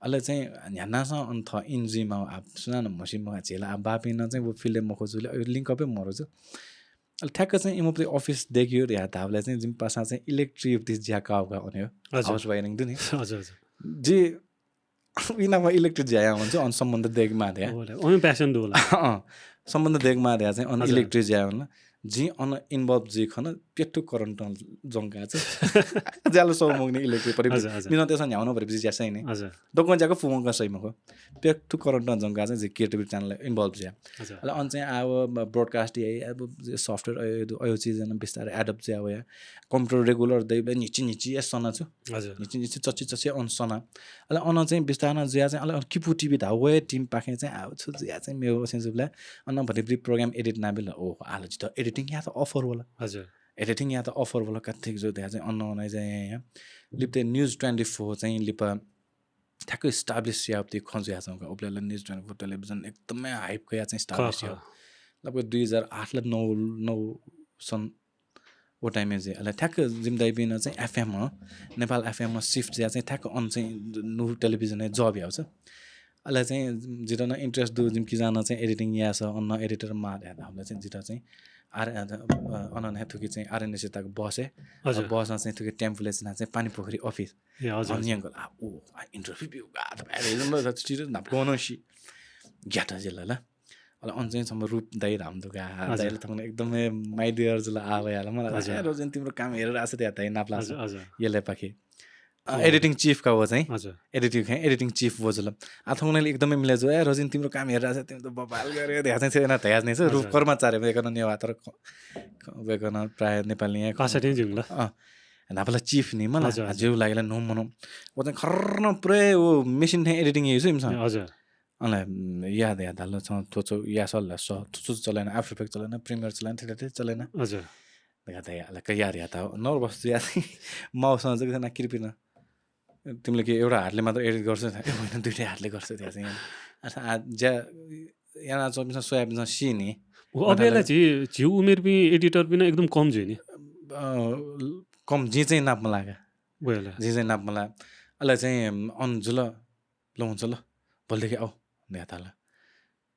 अहिले चाहिँ ध्यानसँग अन्त इन्जीमा सुना न मसिनमा झेला बापिन चाहिँ वो फिल्म म खोजुले लिङ्क अपै मरो छु अहिले ठ्याक्क चाहिँ इमोप्री अफिस देखियो या धाउलाई चाहिँ जिम पासा चाहिँ इलेक्ट्रिक ज्याका होगा भन्यो हाउस वायरिङ दु नि हजुर जे इनामा इलेक्ट्रिक ज्या हुन्छ अन सम्बन्ध देखमा दे ओम प्यासन दु होला सम्बन्ध देखमा दे चाहिँ अन इलेक्ट्रिक ज्या होला जी अन इन्भल्भ जी खन पेट्टु करन्ट जङ्गा चाहिँ ज्यालो सौमग्ने इलेक्ट्रिक परि मिन त्यसमा न्याउन भरे बिजी ज्यासै नि हजुर दोकन ज्याको फुमका सैमको पेट्टु करन्ट जङ्गा चाहिँ जे केटिभ च्यानल इन्भल्भ ज्या अहिले अन चाहिँ अब ब्रोडकास्ट अब सफ्टवेयर अयो चिज न बिस्तारै एडप्ट ज्या हो या कम्प्युटर रेगुलर दैबे निची सना छु हजुर निची चची अन सना अहिले अन चाहिँ बिस्तारै ज्या चाहिँ अहिले किपु टिभी धा वे टिम पाखे चाहिँ आउँछु ज्या चाहिँ मेरो सेन्सिभलाई अन भरि प्रोग्राम एडिट नाबेला ओ आलो त एडिटिङ या त अफर होला हजुर एडिटिङ या त अफर होला कति जो त्यहाँ चाहिँ अन्न चाहिँ यहाँ लिप्ते न्युज 24 चाहिँ लिप ठ्याक्क इस्टाब्लिस या त्यो खन्जुया छ उब्लेला न्युज 24 टेलिभिजन एकदमै हाइपको या चाहिँ इस्टाब्लिस या लगभग 2008 ला 9 सन वो टाइममा चाहिँ अहिले ठ्याक्क जिम्दाई बिन चाहिँ एफएम हो नेपाल एफएममा सिफ्ट या चाहिँ ठ्याक्क अन चाहिँ न्यु टेलिभिजन जब आउँछ अहिले चाहिँ जिरो न इन्ट्रेस्ट दु जिम कि जान चाहिँ एडिटिङ या छ अन्न एडिटरमा हामीले चाहिँ जिरो चाहिँ अनन थुकी चाहिँ आरएनएसताको बस बसमा चाहिँ थुकी टेम्पलेट्समा चाहिँ पानी पोखरी अफिस अन्यको ओ इन्टरभ्यू नाप्कोन सी ग्याटा जिल्ला ल अहिले अन चाहिँ सम्म रूप दाइ रामदुगा दाइले त एकदमै माइडियर जिल्ला आयो मलाई रोजन तिम्रो काम हेरेर आछ त्यहाँ दाइ नाप्ला यसले पाखे एडिटिङ चिफका हो चाहिँ हजुर एडिटिङ चिफ हो जुल आथ उनीहरूले एकदमै मिलाइज ए रजिन तिम्रो काम हेरिरहेको छ तिम्रो त बबाल गऱ्यो त्यहाँ चाहिँ छैन त्यहाँ नै छ रु कर्मचारी वेकन नेवा तर वेकन प्राय नेपाली यहाँ कासटी जिङ्ला नापला चिफ नि मलाई जिउ लागेला नो मनो वो चाहिँ खर्न पुरै वो मेसिन थे एडिटिङ युज इमसँग हजुर अनलाई याद हाल्नु छ थोचो या सल्ला थोचो चलेन आफ्टर इफेक्ट चलेन प्रिमियर चलेन त्यति चलेन हजुर देखा याद के यार याद नर्भस याद माउसँग चाहिँ ना कृपिन तिमीले के एउटा हातले मात्र एडिट गर्छ होइन दुईटै हातले गर्छ त्यहाँ चाहिँ ज्या यहाँ चौबिसमा सोयाबिन सी नि अबेला झिउ उमेर पनि एडिटर पनि एकदम कम जो नि कम जे चाहिँ नाप्मा लाग्यो भइहाल्यो जे चाहिँ नाप्मा लाग्यो अहिले चाहिँ अन जुल ल हुन्छ ल भोलिदेखि आऊ यहाँ ल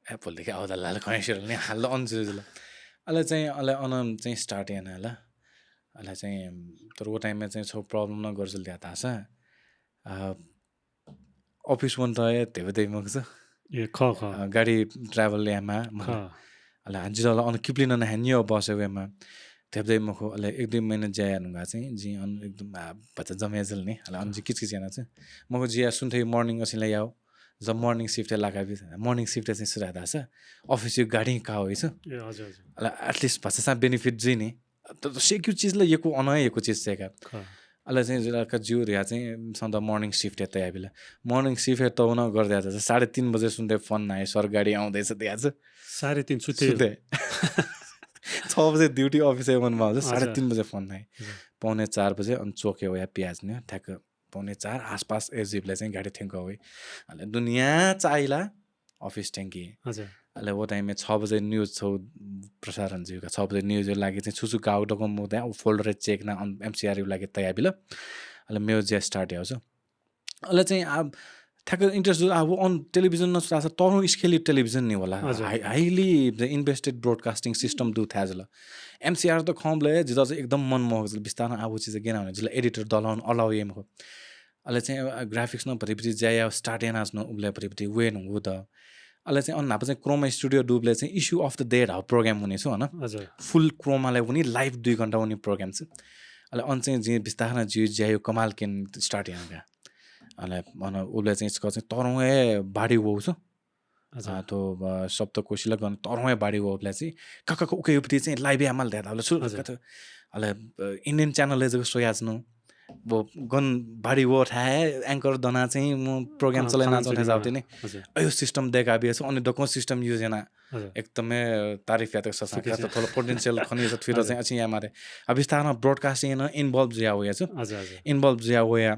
ए भोलिदेखि आउँदा ल कनेक्सन नि हाल्दा अन जुल अहिले चाहिँ अहिले अन चाहिँ स्टार्ट हेर्न होला अहिले चाहिँ तर वो टाइममा चाहिँ छौ प्रब्लम नगर्छु त्यहाँ थाहा छ अफिस वन त धेरै मग छ ए ख गाडी ट्राभल यामा अहिले हाजिरालाई अन किप्लिन नहान्यो बस्यो वेमा धेरै मख अहिले एक दुई महिना ज्याया हुँगा चाहिँ जी अन एकदम बच्चा जमेजल नि अहिले अन चाहिँ किचकिच याना चाहिँ मको जिया सुन्थेँ मर्निङ असिलाई आऊ जब मर्निङ सिफ्ट लगा मर्निङ सिफ्ट चाहिँ सुरु थाहा छ अफिस यो गाडी कहाँ हो अहिले एटलिस्ट भाषा बेनिफिट जी नि तर सेक्यु चिजलाई यो अनएको चिज चाहिँ अहिले चाहिँ जुलाका जिउ यहाँ चाहिँ सधैँ मर्निङ सिफ्ट तयार बेला मर्निङ सिफ्ट त हुन गरिदिएको छ 3:30 बजे सुन्दै फोन आयो सर गाडी आउँदैछ त्यहाँ चाहिँ 3:30 सुते 6 बजे ड्युटी अफिस एमनमा आउँछ 3:30 बजे फोन आयो 3:45 बजे अनि चोक्यो या प्याज नि ठ्याक्क 3:45 आसपास एजिपलाई चाहिँ गाडी थ्याङ्क हो अहिले दुनियाँ चाहिला अफिस ट्याङ्की हजुर अहिले वो टाइममा 6 बजे न्युज छौ प्रसारण जिउका 6 बजे न्युज लागि चाहिँ छुछु गाउँ डकम त्यहाँ फोल्डर चेक न एमसिआर लागि तयार बिल अहिले मेरो जे स्टार्ट आउँछ अहिले चाहिँ अब ठ्याक्क इन्ट्रेस्ट अब अन टेलिभिजन नसुरा छ तर स्केली टेलिभिजन नि होला हाइली इन्भेस्टेड ब्रोडकास्टिङ सिस्टम दु थाहा छ एमसिआर त खम्ले जिता चाहिँ एकदम मनमोहक बिस्तारमा अब चिज किन भने जसलाई एडिटर दलाउन अलाउ एम हो अहिले चाहिँ ग्राफिक्स नभरिपछि ज्या स्टार्ट एनाज न उब्ले भरिपछि वेन हो त अहिले चाहिँ अन्नाप चाहिँ क्रोमा स्टुडियो डुबले चाहिँ issue of the date how programme हुने छ होइन फुल क्रोमालाई पनि लाइभ 2 घन्टा हुने प्रोग्राम छ अहिले अन चाहिँ जे बिस्तारमा जिउ ज्यायो कमाल केन स्टार्ट यहाँ अहिले उसले चाहिँ यसको चाहिँ तरौँ बाढी हो छ तो सप्त कोसिला गर्नु तरौँ बाढी हो उसलाई चाहिँ कहाँको उकेपट्टि चाहिँ लाइभ आमाल दिएर अहिले सुरु अहिले इन्डियन च्यानलले चाहिँ सोयाच्नु वो गन बाढी वो ठाए एङ्कर दना चाहिँ म प्रोग्राम चलाइना चाहने जाउँथे नि यो सिस्टम देखा बिहे छ अनि डको सिस्टम युज हेर्न एकदमै तारिफ या त ससाका त थोड़ा पोटेन्शियल खनि छ फिर चाहिँ अछि यहाँ मारे अब बिस्तारमा ब्रोडकास्टिङ न इन्भल्भ ज्या हो या छ इन्भल्भ ज्या हो या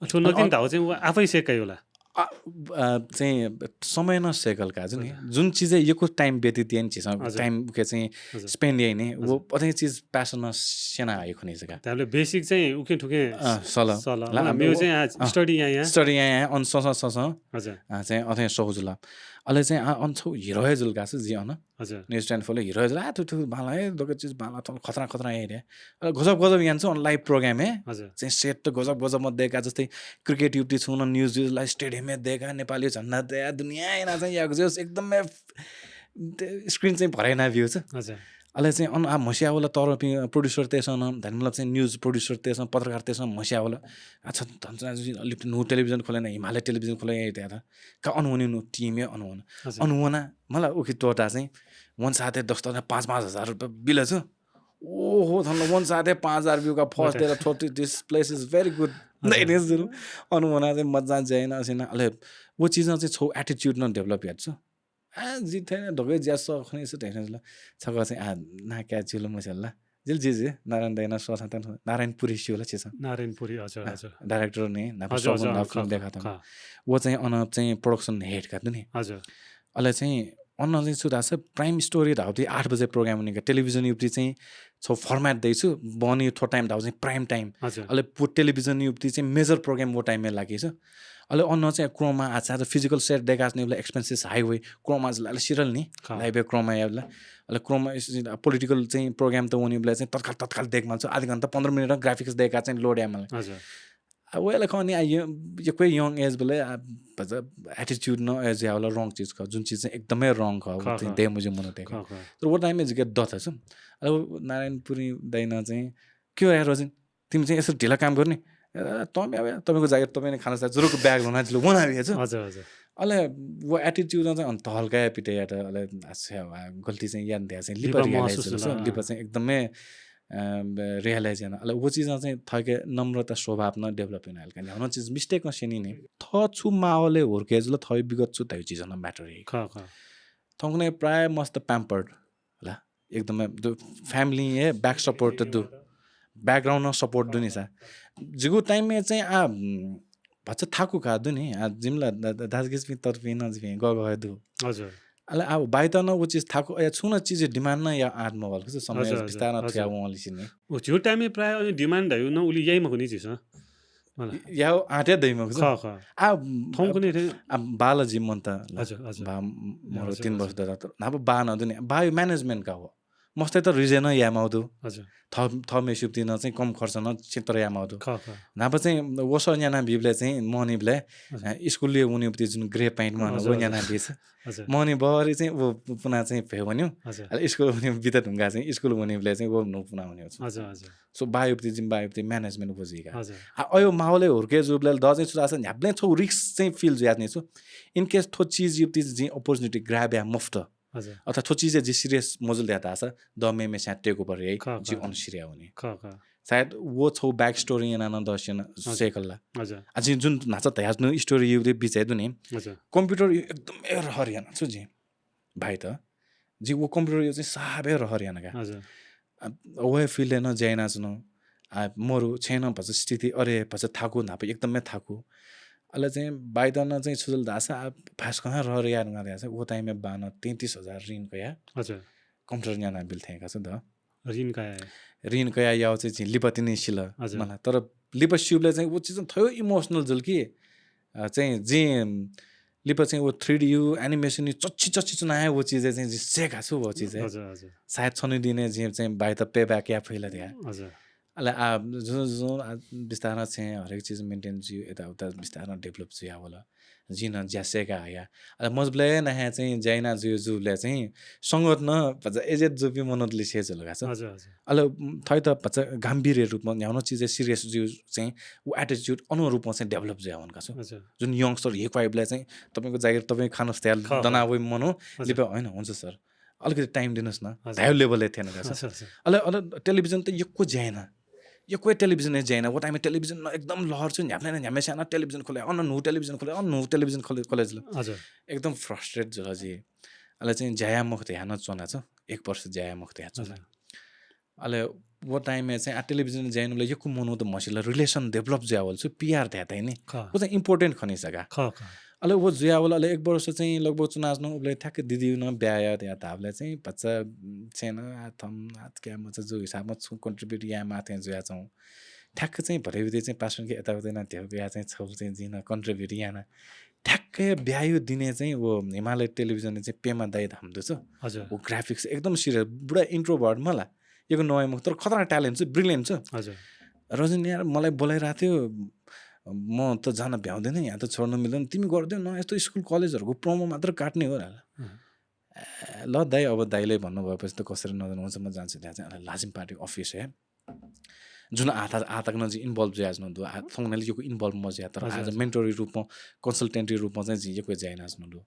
ठो नकिन त हो चाहिँ आफै सेकै होला चाहिँ समय नसेकल का नि जुन चिज यो टाइम व्यतीत यान चिज टाइम के चाहिँ स्पेन्ड यही नै वो अझै चिज प्यासन सेना आयो खनि जग्गा त्यसले बेसिक चाहिँ उके ठुके सल मेरो चाहिँ स्टडी यहाँ अन सस हजुर चाहिँ अथै सहुजुला अहिले चाहिँ अन्छौ हिरो जुल्का छ जी अन हजुर न्युज टेन फले हिरो जुल ठु बाला दगो चिज बाला त खतरा खतरा एरिया गजब गजब यहाँ छ अन लाइभ प्रोग्राम चाहिँ सेट त गजब गजब म देखा जस्तै क्रिकेट युटी छु न न्युज लाइभ स्टेडियममा देखा नेपाली झन्डा देखा दुनियाँ यहाँ चाहिँ यहाँ एकदमै स्क्रिन चाहिँ भराइना भ्यू छ हजुर अहिले चाहिँ अन आ मसियावाला तर प्रोड्युसर त्यसमा मतलब चाहिँ न्युज प्रोड्युसर त्यसमा पत्रकार त्यसमा मसियावाला अच्छा धन्छ अलिक नु टेलिभिजन खोलेन हिमालय टेलिभिजन खोले त्यहाँ त का अनुहुने नु टिमै अनुहुना मलाई उखि तोटा चाहिँ वन साथै 10,000 5,000 रुपियाँ बिल छ ओहो धन्ला वन साथै 5,000 भ्यू का first date of this place is very good अनुहुना चाहिँ मजा जाएन असिन अहिले वो चिजमा चाहिँ छौ एटिट्युड न डेभलप हेर्छ जी थे ढोकै ज्यास खनि छ टेक्निकल छका चाहिँ ना क्या चिलो मसल्ला जिल जी नारायण दैना सोचा त नारायणपुरी शिवला छ नारायणपुरी हजुर हजुर डाइरेक्टर ने नापा सबभन्दा फिल्म देखा था वो चाहिँ अन चाहिँ प्रोडक्सन हेड का नि हजुर अहिले चाहिँ अन चाहिँ सुधा छ प्राइम स्टोरी धाउती 8 बजे प्रोग्राम हुने टेलिभिजन युपी चाहिँ छौ फर्मेट दैछु बनी थो टाइम धाउ चाहिँ प्राइम टाइम अहिले टेलिभिजन युपी चाहिँ मेजर प्रोग्राम वो टाइममा लागि छ अहिले अन्न चाहिँ क्रोमा आज फिजिकल सेट देखास नि उसलाई एक्सपेन्सेस हाइवे क्रोमा चाहिँ सिरियल नि लाइभ क्रोमा यसलाई अहिले क्रोमा पोलिटिकल चाहिँ प्रोग्राम त उनीहरूलाई चाहिँ तत्काल देख मान्छ आधा घन्टा 15 मिनट ग्राफिक्स देखा चाहिँ लोड आमालाई अब वेला खनि यो कोही यङ एज बेला एटिट्युड न एज होला रङ चिज ख जुन चिज चाहिँ एकदमै रङ ख दे मुझे मन देख्यो तर वो टाइममा चाहिँ दथ छ अब नारायणपुरी दैन चाहिँ के हो यार रजिन तिमी चाहिँ यसरी ढिला काम गर्ने तपाईँको जागिर तपाईँले खाना छ जुरुको ब्याग लाउन आइलो म आइहेछ हजुर हजुर अहिले वो एटिट्युड चाहिँ अन्त हल्का पिटे या त गल्ती चाहिँ याद दिया चाहिँ लिपा लिपा चाहिँ एकदमै रियलाइज होइन अहिले वो चिजमा चाहिँ थके नम्रता स्वभाव न डेभलप हुन हल्का ह्याउन चिज मिस्टेक नसेनी नै थ छु माओले हुर्केजलो थै बिगत छु त्यो चिज न म्याटर थङ्ने प्राय मस्त प्याम्पर्ड होला एकदमै फ्यामिली ए ब्याक सपोर्ट दु ब्याकग्राउन्ड सपोर्ट दु नि सा जिगु टाइममा चाहिँ भन्छ थाकु खादु नि जिमला दाजगिस पनि तर्फी नजिफी गगयो दु हजुर अले अब बाइता न वो चीज थाकु या छुन चीज डिमान्ड न या आद मोबाइल कस समय विस्तार न थिया वली सिने ओ जो टाइम में प्राय डिमान्ड है न उली यही मको नि छिस या आटे दैमा कस आ थौको नि आ बालाजी मन त हजुर हजुर बा मोर 3 वर्ष द त नाब बा न दुनि बायो म्यानेजमेन्ट का हो मस्तै त रिजन या माउदु हजुर थ मेसुप्ति न चाहिँ कम खर्च न क्षेत्र या माउदु नाब चाहिँ वस न्याना बिबले चाहिँ मनिबले स्कुलले उनीपति जुन ग्रे प्यान्ट मा न न्याना दिस मनि बहरी चाहिँ वो पुना चाहिँ भ्यो भन्यो स्कुल हुने बिता ढुङ्गा चाहिँ स्कुल हुनेले चाहिँ वो नु पुना हुने हजुर हजुर सो बायोपति जिम बायोपति म्यानेजमेन्ट बुझिका अयो माहौले हुर्के जुबले द चाहिँ छुरा छ ह्याब्ले छौ रिस्क चाहिँ फिल ज्याद नै छु इन केस थो चीज युपति जी अपर्च्युनिटी ग्राब या मुफ्त अथवा थो चीज जी सीरियस मजुल देता छ द मे से टेक ओभर है जी अनसिरिया हुने शायद वो छौ बैक स्टोरी yana na दर्शन सेकल्ला हजुर अझै जुन नाच तयास नु स्टोरी युले बिचाइ दुनी हजुर कम्प्युटर एकदमै हरियाना छु जी भाइ त जी वो कम्प्युटर यो चाहिँ साबे हरियाना का हजुर ओए फिल न जैना छु आ मोरु छैन भन्छ स्थिति अरे भन्छ थाकु नाप एकदमै थाकु अले चाहिँ बाइदन चाहिँ छुजल दासा फास कहाँ हरियाना गरे छ वो टाइममा बान 33000 ऋण कया हजुर कम्प्युटर न्याना बिल थेका छ द ऋण कया याउ चाहिँ लिपति नै सिल मलाई तर लिपसिपले चाहिँ वो चिज थयो इमोसनल जुल कि चाहिँ जे लिप चाहिँ वो 3D एनिमेसन चच्ची चच्ची चुनाए वो चीज चाहिँ सेका छु वो चीज सायद छनु दिने जे चाहिँ बाइ त पे ब्याक या फैला दिया हजुर अले आ जुन बिस्तार चाहिँ हरेक चीज मेन्टेन जियो यता उता बिस्तार डेभलप छ या होला जिन ज्यासेका या अले मजबले नहा चाहिँ जैना जु जुले चाहिँ संगत न पछ एजेट जुपी मनोदले सेज लगा छ हजुर हजुर अले थै त पछ गम्भीर रूपमा न्याउन चीज सिरियस जु चाहिँ वो एटिट्युड अनुरूपमा चाहिँ डेभलप ज्यावन का छ जुन यंगस्टर एक वाइबले चाहिँ तपाईको जागिर तपाई खानस त्याल दनावै मनो लिप हैन हुन्छ सर अलिकति टाइम दिनुस् न हाई लेभलले थिएन का छ अले अले टेलिभिजन त यको ज्याएन यो कोही टेलिभिजन ज्याएन वो टाइममा टेलिभिजन एकदम लहर छु न्याप्ने न्यामे साना टेलिभिजन खोले नु टेलिभिजन खोले कलेज हजुर एकदम फ्रस्ट्रेट जला जी अले चाहिँ जाया मुक्त यान चोना छ 1 वर्ष जाया मुक्त या चोना अले वो टाइममा चाहिँ टेलिभिजन ज्यानुले यो कुमनो त मसिला रिलेसन डेभलप ज्यावल छु पीआर थ्यातै नि वो चाहिँ इम्पोर्टेन्ट खनि सका अले वो ज्यावल अले 1 वर्ष चाहिँ लगभग चुनाजनो उले ठ्याक्क दिदी न ब्याया त्या ताबले चाहिँ बच्चा छैन थम हात क्या म चाहिँ जो हिसाबमा छु कन्ट्रिब्युट या माथे जुया छौ ठ्याक्क चाहिँ भरेबिते चाहिँ पासन के यता उता त्यो या चाहिँ छौ चाहिँ जिन कन्ट्रिब्युट याना ठ्याक्कै ब्यायो दिने चाहिँ वो हिमालय टेलिभिजनले चाहिँ पेमा दाइ धाम्दो छ हजुर वो ग्राफिक्स एकदम सिरियस बुढा इन्ट्रोभर्ट मला यो नयाँ मुख तर खतरा ट्यालेन्ट छ ब्रिलियन्ट छ हजुर रजन यार मलाई बोलाइराथ्यो थियो म त जान भ्याउँदैन यहाँ त छोड्न मिल्दैन तिमी गर्दै न यस्तो स्कुल कलेजहरुको प्रोमो मात्र काट्ने हो ल दाइ अब दाइले भन्नु भएपछि त कसरी नजानु हुन्छ म जान्छु त्यहाँ चाहिँ लाजिम पार्टी अफिस है जुन आतक नजी इन्भल्भ ज्याज न दु थङनाले यो इन्भल्भ म ज्या तर आज मेन्टरी रूपमा कन्सल्टेन्टरी रूपमा चाहिँ जिएको ज्याइनाज न दु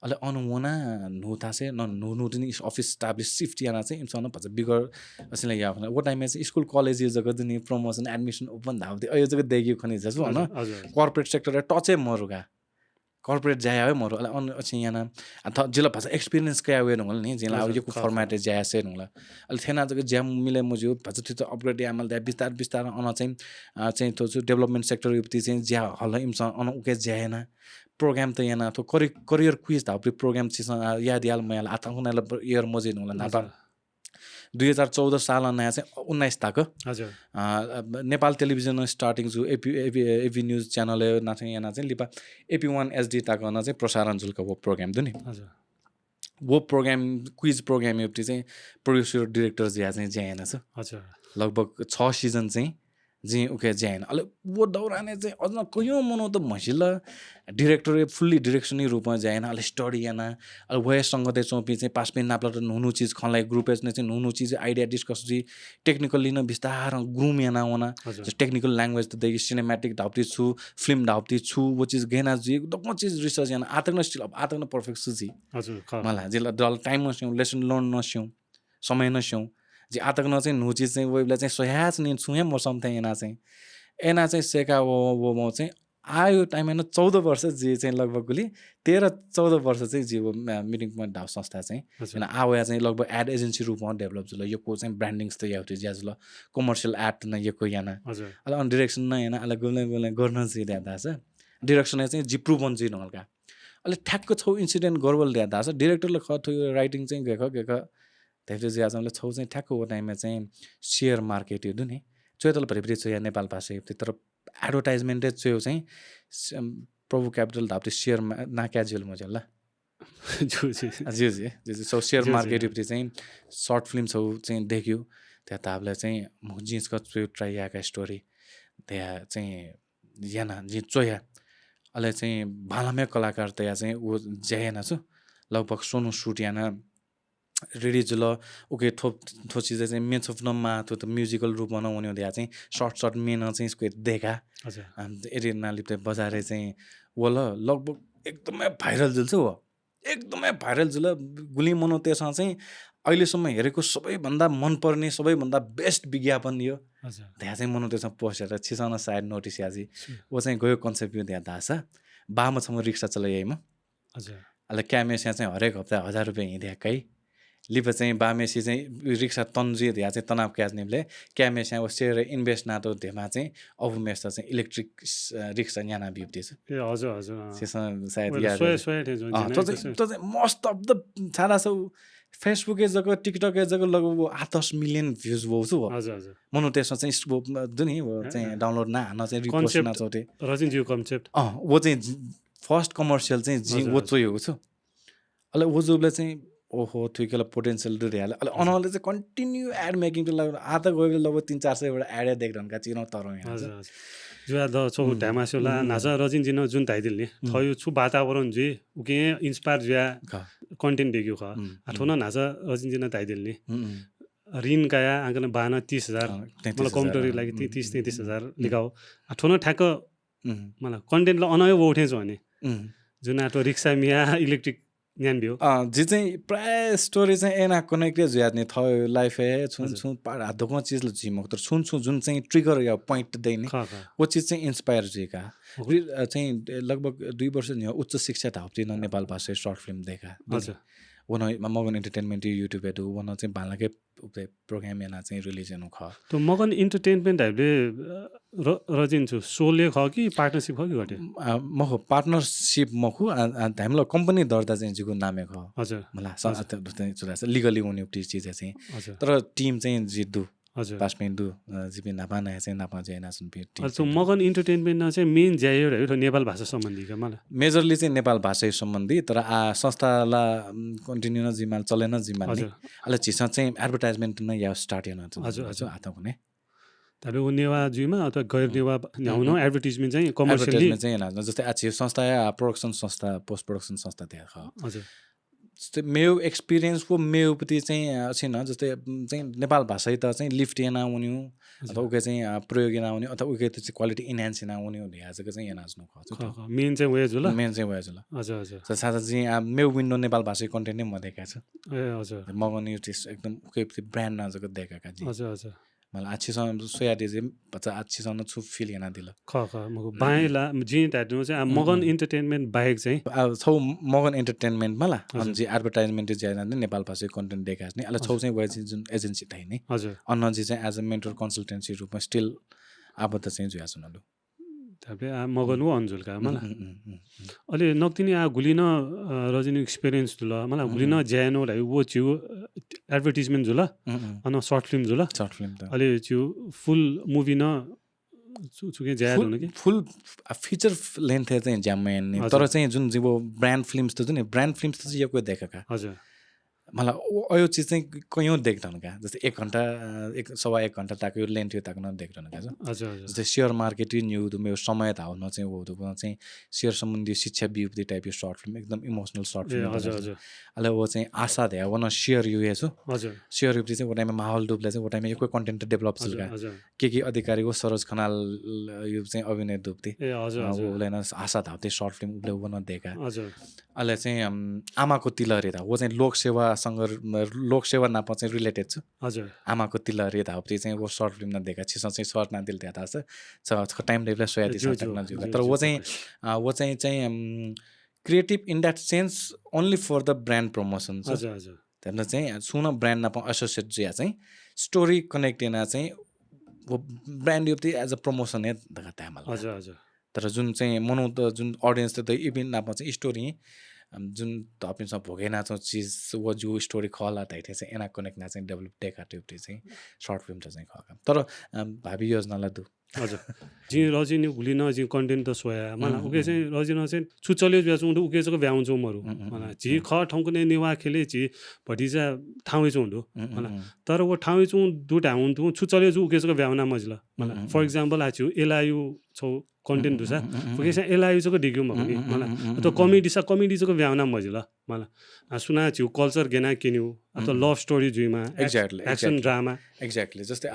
अले अनुवना नुता से न नुनुदिनी अफिस स्टाब्लिश शिफ्ट याना चाहिँ इन्सान भन्छ बिगर असले या वो टाइममा चाहिँ स्कुल कलेज यो जग्गा दिने प्रमोसन एडमिसन ओपन धाउथे अयो जग्गा देखियो खनि जसो हैन कर्पोरेट सेक्टर टचै मरुगा कर्पोरेट जाया है मरु अले अन अछि याना अथ जिल्ला भाषा एक्सपीरियन्स क्या वे नगल नि जिल्ला अब यो फर्मेट जाया से नगला अले थेना जग्गा ज्याम मिले मजु भाषा त्यो अपग्रेड यामल दा बिस्तार अन चाहिँ तो डेभलपमेन्ट सेक्टर युक्ति चाहिँ ज्या हल इन्सान अन उके ज्याएना प्रोग्राम त यहाँ तो करियर क्विज धाप्री प्रोग्राम चिज याद याल मैल आतंकनाल इयर मजिन होला नापा 2014 साल नयाँ चाहिँ 19 ताको हजुर नेपाल टेलिभिजन स्टार्टिङ जो एपी न्यूज च्यानल नाथ यहाँ चाहिँ लिपा AP1 SD ताको न चाहिँ प्रसारण जुलको वो प्रोग्राम दु नि हजुर वो प्रोग्राम क्विज प्रोग्राम युक्ति चाहिँ प्रोड्युसर डाइरेक्टर ज्या चाहिँ ज्याएन छ हजुर लगभग 6 सिजन चाहिँ जी ओके जैन अले वो दौराने चाहिँ अझ कयौँ मनो त महिला डिरेक्टरे फुल्ली डिरेक्शनी रूपमा जाएन अले स्टडी याना अले वयसँग ते चोपी चाहिँ पास में नाप्ला नुनु चीज खनलाई ग्रुप ने चाहिँ नुनु चीज आइडिया डिस्कस जी टेक्निकली न विस्तार ग्रुम याना होना टेक्निकल लैंग्वेज त देखि सिनेमैटिक धाप्ती छु फिल्म धाप्ती छु वो चीज गेना जी एकदम चीज रिसर्च याना आतक न स्टिल आतक न परफेक्ट सुजी हजुर मलाई जिल्ला डल टाइम नस्यौं लेसन लर्न नस्यौं समय नस्यौं जी आतक न चाहिँ नु चीज चाहिँ वेबला चाहिँ सोयाच नि छुए म समथिङ एना चाहिँ सेका वो म चाहिँ आयो टाइममा न 14 वर्ष जी चाहिँ लगभग गुली 13-14 वर्ष चाहिँ जी वो मिटिङ पोइन्ट डाउ संस्था चाहिँ हैन आयो चाहिँ लगभग एड एजेन्सी रूपमा डेभलप जुल यो को चाहिँ ब्रान्डिङ त याउथे ज्याजुल कमर्शियल एड न यो को याना अल अन डाइरेक्सन न हैन अल गोले गर्न चाहिँ ल्यादा छ डाइरेक्सन चाहिँ जिप्रू बन चाहिँ नलका अले ठ्याक्क छौ इन्सिडेन्ट गरबल ल्यादा छ डाइरेक्टरले खथो राइटिङ चाहिँ गएको त्यसले ज्याजमले छौ चाहिँ ठ्याक्क हो टाइममा चाहिँ शेयर मार्केट यो नि चोतल परिपरि छ नेपाल भाषा तर एडभर्टाइजमेन्ट चाहिँ प्रभु क्यापिटल धाप्ती शेयर ना क्याजुअल मजा ल जी जी जी सो शेयर मार्केट यो चाहिँ सर्ट फिल्म छौ चाहिँ देख्यो त्यहाँ ताबले चाहिँ जिन्सको ट्राई याका स्टोरी त्यहाँ चाहिँ याना जि चोया अले चाहिँ भालामे कलाकार त्यहाँ चाहिँ वो ज्याना छु लगभग सोनु सुट याना रेडी जुल ओके थो चीज चाहिँ मेन सपनमा त्यो त म्युजिकल रूपमा नहुने त्यहाँ चाहिँ सर्ट मेन चाहिँ यसको देखा एरिना लिप्टे बजारे चाहिँ वल लगभग एकदमै भाइरल जुल छ हो एकदमै भाइरल जुल गुली मनो त्यसमा चाहिँ अहिलेसम्म हेरेको सबैभन्दा मनपर्ने सबैभन्दा बेस्ट विज्ञापन यो त्यहाँ चाहिँ मनो त्यसमा पोस्टर छिसन साइड नोटिस याजी वो चाहिँ गयो कन्सेप्ट यो त्यहाँ दासा बामसँग रिक्सा चलाइएमा अले क्यामेसिया चाहिँ हरेक हप्ता 1000 रुपैयाँ हिँड्याकै लिप चाहिँ बामेसी चाहिँ रिक्सा तन्जी दिया चाहिँ तनाव क्याजनेले क्यामेसिया सेयर इन्भेस्ट नातो धेमा चाहिँ अबुमेस चाहिँ इलेक्ट्रिक रिक्सा याना बिप्टी छ ए हजुर हजुर सायद याद तो चाहिँ मोस्ट अफ द छाडा सौ फेसबुक जगह टिकटक जगह लगभग 8-10 मिलियन भ्यूज भयो छु हजुर हजुर मनो त्यसमा चाहिँ स्कोप दुनी वो चाहिँ डाउनलोड ना हान चाहिँ रिपोस्ट ना चोटे रजिन जियो कन्सेप्ट वो चाहिँ फर्स्ट कमर्शियल चाहिँ जी वो चोयो छु अले वो जोबले चाहिँ ओहो थुकेला पोटेन्शियल दुरिहाले अले अनले चाहिँ कन्टिन्यू एड मेकिङ त लाग्यो आधा गयो लगभग 300-400 एउटा एड देखिरहनका चिनो तरौ यहाँ हजुर हजुर जुवा द छौ ढामासोला नाजा रजिन जिन जुन ताइदिल नि थयो छु वातावरण जी उके इन्स्पायर जुया कन्टेन्ट देखियो ख आठोना नाजा रजिन जिन ताइदिल नि ऋण काया आंगन 12-30,000 मलाई कम्प्युटर लागि 30-33,000 लिगाओ आठोना ठ्याक मलाई कन्टेन्ट ल अनयो उठेछ भने जुन आटो रिक्सा मिया इलेक्ट्रिक ज्ञान दियो जी चाहिँ प्राय स्टोरी चाहिँ एना कनेक्टेड ज्यादने थयो लाइफ है छुन पार हातको चीज ल जिमक तर छुन जुन चाहिँ ट्रिगर या पोइन्ट दैने वो चीज चाहिँ इन्स्पायर जेका चाहिँ लगभग 2 वर्ष नि उच्च शिक्षा धाप्ती न नेपाल भाषा सर्ट फिल्म देखा हजुर वन मगन एन्टरटेनमेन्ट युट्युब हेटु वन चाहिँ भालाकै प्रोग्राम याना चाहिँ रिलिज हेर्नु ख त मगन एन्टरटेनमेन्ट हामीले रजिन छु सोले ख कि पार्टनरशिप ख कि गटे मखो पार्टनरशिप मखु हामीलाई कम्पनी दर्ता चाहिँ जिको नामे ख हजुर मलाई चलाछ लिगली हुने चीज चाहिँ तर टिम चाहिँ जिद्दु हजुर पासमेन दु जिपि नापा नया चाहिँ नापा जैना सुन पि टिम तो मगन एन्टरटेनमेन्ट न चाहिँ मेन ज्यायो र नेपाल भाषा सम्बन्धी का मलाई मेजरली चाहिँ नेपाल भाषा सम्बन्धी तर संस्थाला कन्टिन्यू न जिमाल चलेन जिमाल नि अले चिसा चाहिँ एडभर्टाइजमेन्ट न या स्टार्ट हेर्न हजुर हजुर आता हुने तबे उ नेवा जुइमा अथवा गैर नेवा न्याउनो एडभर्टाइजमेन्ट चाहिँ कमर्सियली चाहिँ हैन जस्तै आछि संस्था या प्रोडक्सन संस्था पोस्ट प्रोडक्सन संस्था त्यहाँ हजुर जस्तै मेरो एक्सपिरियन्सको मेयोपट्टि चाहिँ छैन जस्तै चाहिँ नेपाल भाषा त चाहिँ लिफ्ट एना हुने अथवा उके चाहिँ प्रयोग एना हुने अथवा उके चाहिँ क्वालिटी इन्हान्स एना हुने हुने आजको चाहिँ एना नु खछ मेन चाहिँ वेज होला मेन चाहिँ वेज होला हजुर हजुर साथै चाहिँ मेरो विन्डो नेपाल भाषा कन्टेन्ट नै म देखाएको छु ए हजुर मगन यो एकदम उके ब्रान्ड नजको देखाका जी हजुर हजुर मलाई आछिसँग सोयादे चाहिँ बच्चा आछिसँग छु फिल हेर्न दिल मगो बाइला जी ताट्नु चाहिँ मगन एन्टरटेनमेन्ट बाहेक चाहिँ छौ मगन एन्टरटेनमेन्ट मला जी एडभर्टाइजमेन्ट ज्यादा नै नेपाल भाषा कन्टेन्ट देखास नि अले छौ चाहिँ वेज जुन एजेन्सी थाइ नि हजुर अन्न जी चाहिँ एज अ मेन्टर कन्सल्टेन्सी रूपमा स्टिल आबद्ध चाहिँ जुया सुनालु तबे मगन हो अन्जुलका मला अलि नक्तिनी गुलिन रजनी एक्सपिरियन्स जुल मला गुलिन ज्यानो लागि वो छु एडभर्टाइजमेन्ट जुल अन सर्ट फिल्म त अलि छु फुल मुभी न चुके ज्याद हुन कि फुल फिचर लेन्थ चाहिँ ज्याम तर चाहिँ जुन जिबो ब्रान्ड फिल्म्स त जुन ब्रान्ड फिल्म्स त यो को देखाका हजुर मलाई यो चिज चाहिँ कयौँ देख्दैन क्या जस्तै 1 घन्टा 1.5 घन्टा ताको यो लेन्थ यो ताको देख्दैन क्या जस्तै सेयर मार्केट न्यू मेरो समय धाउन चाहिँ हो चाहिँ सेयर सम्बन्धी शिक्षा वियुक्ति टाइप यो सर्ट फिल्म एकदम इमोसनल सर्ट फिल्म अहिले वो चाहिँ आशा ध्या वन सेयर यु छु सेयर युक्ति चाहिँ वो टाइममा माहौल डुबले चाहिँ वो टाइममा एकै कन्टेन्ट डेभलप छ के अधिकारी हो सरोज खनाल यो चाहिँ अभिनय दुप्ती उसले आशा धाउथे सर्ट फिल्म उसले वन देखा अहिले चाहिँ आमाको तिलहरी धा वो चाहिँ लोकसेवा नाप चाहिँ रिलेटेड छु आमाको तिलहरी धाउथे चाहिँ वो सर्ट फिल्म न देखा छिस चाहिँ सर्ट ना दिल था छ टाइम लेभल सोयादी छ तर वो चाहिँ creative in that sense only for the brand promotion त्यहाँदेखि चाहिँ सुन ब्रान्ड नाप एसोसिएट जिया चाहिँ स्टोरी कनेक्ट एना चाहिँ वो ब्रान्ड युक्ति एज अ प्रमोसन है देखा त्यहाँ तर जुन चाहिँ मनो त जुन अडियन्स त इभेन नाप चाहिँ स्टोरी जुन तपाईसँग भोगेना छ चिज वो जो स्टोरी खला ताइथे चाहिँ एना कनेक्ट ना चाहिँ डेभलप टेका ट्युटी चाहिँ सर्ट फिल्म चाहिँ खका तर भावी योजनालाई दु हजुर जी रजिन भुलिन जी कन्टेन्ट त सोया मलाई उके चाहिँ रजिन चाहिँ छुचल्यो ब्याछु उठु उके चाहिँ भ्याउँछु मरु मलाई जी ख ठाउँको ने निवा खेले जी भटिजा ठाउँै छु उठु मलाई तर वो ठाउँै छु दुटा हुन्थु छुचल्यो जु उके चाहिँ भ्याउना मजला मलाई फर एक्जाम्पल आछु एलआयु छौ कन्टेन्ट दुसा उके चाहिँ एलआयु चाहिँ डिग्यु म कि मलाई त कमेडी चाहिँ भ्याउना मजला मलाई सुना छु कल्चर गेना किन्यु अथवा लभ स्टोरी जुइमा एक्सन ड्रामा एक्ज्याक्टली जस्तै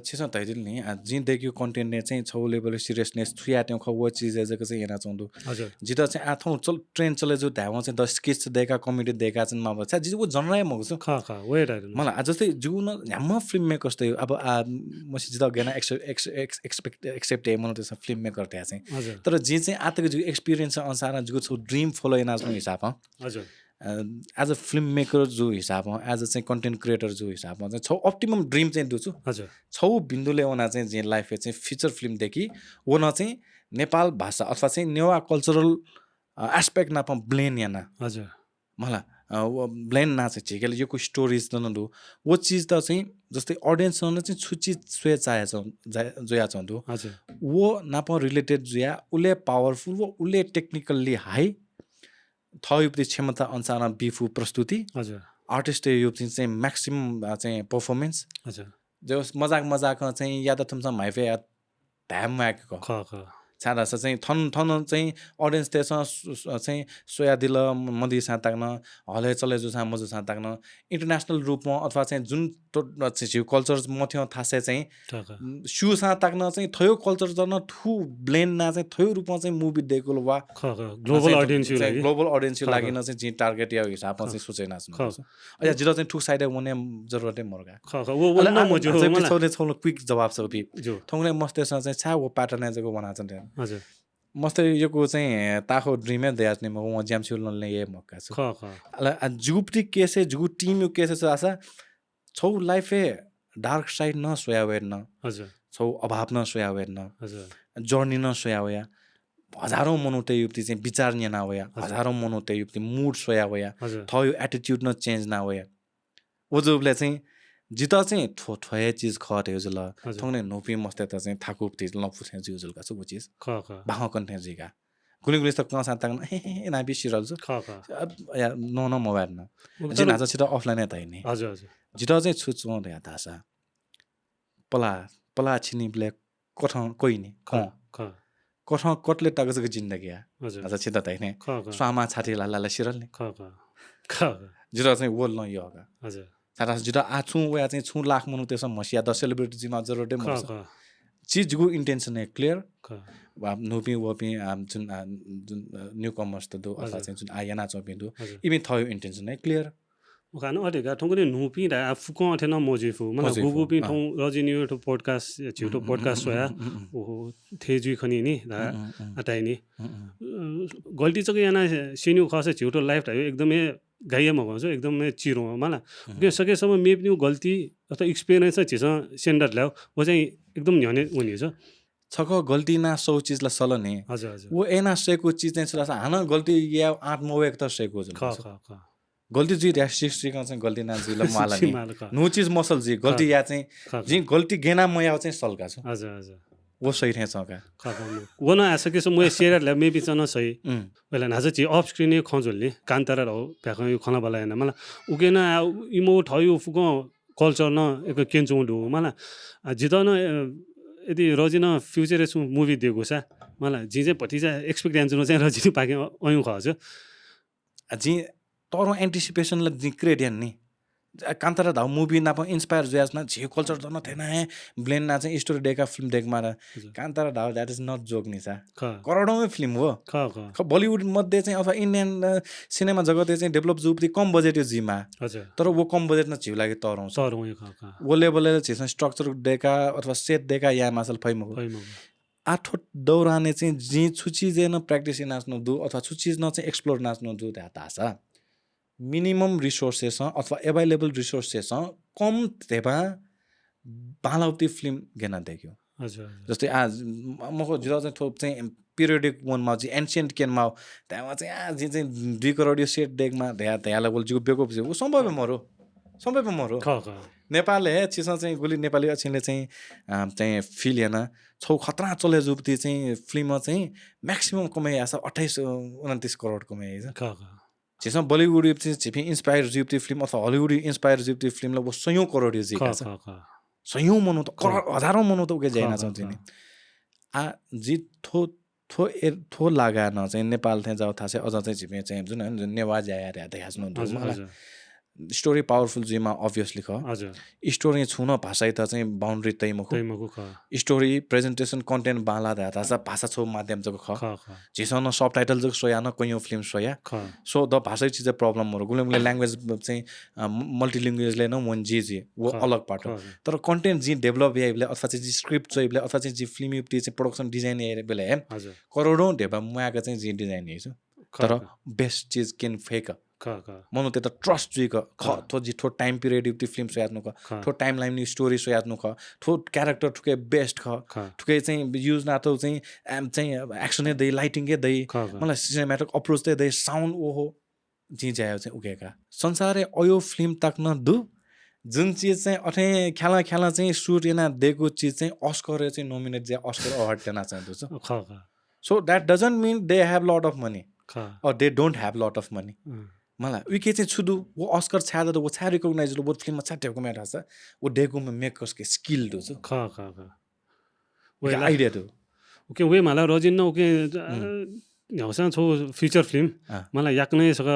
छिसो तैदिल नि जी देखियो कन्टेन्ट ने चाहिँ छौ लेभल सिरियसनेस थ्री आट्यौ ख वो चीज एजको चाहिँ हेर्न चाहन्छु हजुर जिता चाहिँ आथौ चल ट्रेन चले जो धाव चाहिँ 10 स्केच देखा कमेडी देखा चाहिँ म छ जी वो जनराय म छु ख वेट मलाई जस्तै जुन हम फिल्म मेकर्स त अब मसी जिता गेना एक्सेप्ट ए मन त्यसमा फिल्म मेकर त्यहाँ चाहिँ तर जे चाहिँ आतको जो एक्सपिरियन्स अनुसार जो छ ड्रीम फलो एना हिसाबमा हजुर एज अ फिल्म मेकर जो हिसाबमा एज अ चाहिँ कन्टेन्ट क्रिएटर जो हिसाबमा चाहिँ छौ अप्टिमम ड्रिम चाहिँ दिन्छु हजुर छौ बिन्दुले ओना चाहिँ जे लाइफ चाहिँ फिचर फिल्मदेखि ओना चाहिँ नेपाल भाषा अथवा चाहिँ नेवा कल्चरल एस्पेक्ट नापा ब्लेन याना हजुर मलाई ब्लेन ना चाहिँ झिकेले यो स्टोरिज नन्दु वो चिज त चाहिँ जस्तै अडियन्ससँग चाहिँ छुची स्वे जोया चाहन्छु हजुर वो नापा रिलेटेड जोया उसले पावरफुल वो उसले टेक्निकल्ली हाई थयुक्ति क्षमता अनुसार बिफु प्रस्तुति हजुर आर्टिस्ट युक्ति चाहिँ म्याक्सिमम चाहिँ पर्फर्मेन्स हजुर जो मजाक चाहिँ या त तुमसँग माइफे या ध्याम आएको ख छाडा चाहिँ थन चाहिँ अडियन्स त्यसमा चाहिँ सोया दिल मदी साथ ताक्न हले चले जो सा मजो साथ ताक्न इन्टरनेसनल रूपमा अथवा चाहिँ जुन कल्चर मथ्यो थासे चाहिँ सु साथ ताक्न चाहिँ थयो कल्चर जन थु ब्लेन्ड ना चाहिँ थयो रूपमा चाहिँ मुभी देखो वा ग्लोबल अडियन्स लागिन चाहिँ जे टार्गेट या हिसाबमा चाहिँ सोचेन अझ जिरो चाहिँ टु साइड हुने जरुरतै मर्गा छौले क्विक जवाब छ बि थौले मस्तेसँग चाहिँ छा वो प्याटर्न जको बना छ हजुर मस्त यो चाहिँ ताको ड्रिमै देयास्ने म वहाँ ज्यामसुलले ये मक्का छु अला जुगुप्टी केसे जुगु टीम यो केसे छ आशा छौ लाइफे डार्क साइड न सोया वेन न हजुर छौ अभाव न सोया वेन न हजुर जर्नी न सोया वया हजारौं मनोते युक्ति चाहिँ विचार न वया हजारौं मनोते युक्ति मूड सोया वया थयो एटिट्युड न चेन्ज न वया ओजुबले चाहिँ जिता चाहिँ ठोठोए चीज खटे जुल थोंने नोपी मस्ते त चाहिँ थाकु ति लफुसे जुजुल का छु चीज बाह कन्थे जिगा गुली त कहाँ साथ तक ना बि सिरल छु या न मोबाइल न जिन आज छिटा अफलाइन त हैन हजुर हजुर जिता चाहिँ छु छु या दासा पला छिनी ब्ल्याक कठ कोइ नि कठ कटले टागसको जिन्दगी आज छिटा त हैन सामा छाती लाला सिरल नि जिता चाहिँ वोल न यो हजुर सारा जिता आछु वा चाहिँ छु लाख मनु त्यसमा मसिया द सेलिब्रिटी जिमा जरुरतै मर्छ चीजको इन्टेन्सन है क्लियर वा नोपी वपी जुन न्यू कमर्स त दो अथवा चाहिँ जुन आयना चोपी दो इभन थयो इन्टेन्सन है क्लियर उखान अडेका ठुङ्गले नोपी रा फुको अथेन मोजिफु मलाई गुगु पि ठौ रजिनियो टु पोडकास्ट छिटो पोडकास्ट होया ओहो थेजु खनि नि अटाइ नि गल्ती चाहिँ याना सिन्यु खसे छिटो लाइफ थायो एकदमै गाइया मगाउँछ एकदमै चिरो मलाई के सकेसम्म मे पनि गल्ती अथवा एक्सपिरियन्स चाहिँ छिस सेन्डर ल्याउ वो चाहिँ एकदम न्याने हुने छ छको गल्ती ना सौ चीज ला सलने हजुर हजुर वो एना सेको चीज चाहिँ छ हाना गल्ती या आठ मोवेक त सेको छ गल्ती जी रेस्ट्रिक्ट चाहिँ गल्ती ना जी ल माला नि नो चीज मसल जी गल्ती या चाहिँ जी गल्ती गेना मया चाहिँ सल्का छ हजुर हजुर वो सही थे सका वो ना ऐसा कि मैं शेयर ले मे भी चना सही पहले ना जी ऑफ स्क्रीन ये खंजोली कांतारा रहो पैका यो खाना वाला है ना मतलब उके ना इमो ठायो फुको कल्चर ना एक केंचो दो मतलब जिता ना यदि रजिन फ्युचर मुभी दिएको छ मलाई जी चाहिँ भतिजा एक्सपेक्टेन्सन चाहिँ रजिन पाके अयु खज जी तरो एन्टिसिपेसन ल जी क्रेडियन नि कांतारा धाउ मुभी ना इन्स्पायर जुयास ना जे कल्चर त न थिएन है ब्लेन ना चाहिँ स्टोरी डेका फिल्म देख मार कांतारा धाउ दैट इज नट जोक नि सा करोडौं फिल्म हो बलिउड मध्ये चाहिँ अथवा इन्डियन सिनेमा जगतले चाहिँ डेभलप जुप्ति कम बजेट यो जिमा तर वो कम बजेट न छिउ लागि तरौं वो लेभलले चाहिँ स्ट्रक्चर डेका अथवा सेट डेका या मासल फैमको आठो दौराने चाहिँ जी छुची जे न प्र्याक्टिस नाच्नु दु अथवा छुची न चाहिँ एक्सप्लोर नाच्नु दु तासा मिनिमम रिसोर्सेस अथवा एभाइलेबल रिसोर्सेस कम तेबा बालाउती फिल्म गेना देख्यो जस्तै आज मको जिरा चाहिँ थोप चाहिँ पिरियडिक वनमा चाहिँ एन्शियन्ट केनमा त्यहाँ चाहिँ आज चाहिँ 2 करोड यो सेट डेकमा त्यहाँलाई बोल जिउ बेको उ सम्भव मरो नेपालले चिसा चाहिँ गुली नेपाली अछिनले चाहिँ फिल हैन छौ खतरा चले जुप्ती चाहिँ फिल्ममा चाहिँ म्याक्सिमम कमाइ आसा 28-29 करोड कमाइ छ चिसा बलिउड चाहिँ छिपी इन्स्पायर जुप्ती फिल्म अथवा हलिउड इन्स्पायर जुप्ती फिल्मले वो 100 करोड जिका छ 100 मनो त हजारौं मनो त उके जाइन छ नि आ जी थो लागा न चाहिँ नेपाल थे जाउ थासे अझ चाहिँ छिपे चाहिँ जुन नेवाज आएर देखास्नु मलाई स्टोरी पावरफुल जिमा अभियसली ख स्टोरी छुन भाषा त चाहिँ बाउन्ड्री तैमको स्टोरी प्रेजेन्टेसन कन्टेन्ट बाला दा था भाषा छौ माध्यम जको ख जिसन सबटाइटल जको सोया न कयौ फिल्म सोया सो द भाषा चीज प्रब्लम हो गुले ल्याङ्ग्वेज चाहिँ मल्टिलिङ्ग्वेजले न वन जी वो अलग पार्ट हो तर कन्टेन्ट जी डेभलप याइले अथवा चाहिँ स्क्रिप्ट चाहिँ अथवा चाहिँ फिल्म युक्ति चाहिँ प्रोडक्सन डिजाइन याइ बेला हे करोडौं ढेबा मुआका चाहिँ जी डिजाइन हेछु तर बेस्ट चीज कैन फेक मनो त ट्रस्ट जुइक ख थो जी थो टाइम पिरियड युक्ति फिल्म सोयात्नु ख थो टाइम लाइन नि स्टोरी सोयात्नु ख थो क्यारेक्टर ठुके बेस्ट ख ठुके चाहिँ युज ना त चाहिँ एक्सन दे लाइटिङ के दे मलाई सिनेमेटिक अप्रोच दे साउन्ड ओहो जी जायो चाहिँ उकेका संसारे अयो फिल्म तक्न दु जुन चीज चाहिँ अथे ख्याला चाहिँ शूट एना देको चीज चाहिँ अस्कर चाहिँ नोमिनेट जे अस्कर अवार्ड देना चाहिँ दुछ so that doesn't mean they have lot of money और they don't have lot of money मलाई उके चाहिँ छुदु वो अस्कर छाद वो छा रिकग्नाइज वो फिल्ममा छाटेको मेरा छ वो डेको में मेकर्स के स्किल दो छ वे आइडिया दो ओके वे मला रजिन न ओके हौसा छौ फीचर फिल्म मलाई याक नै सक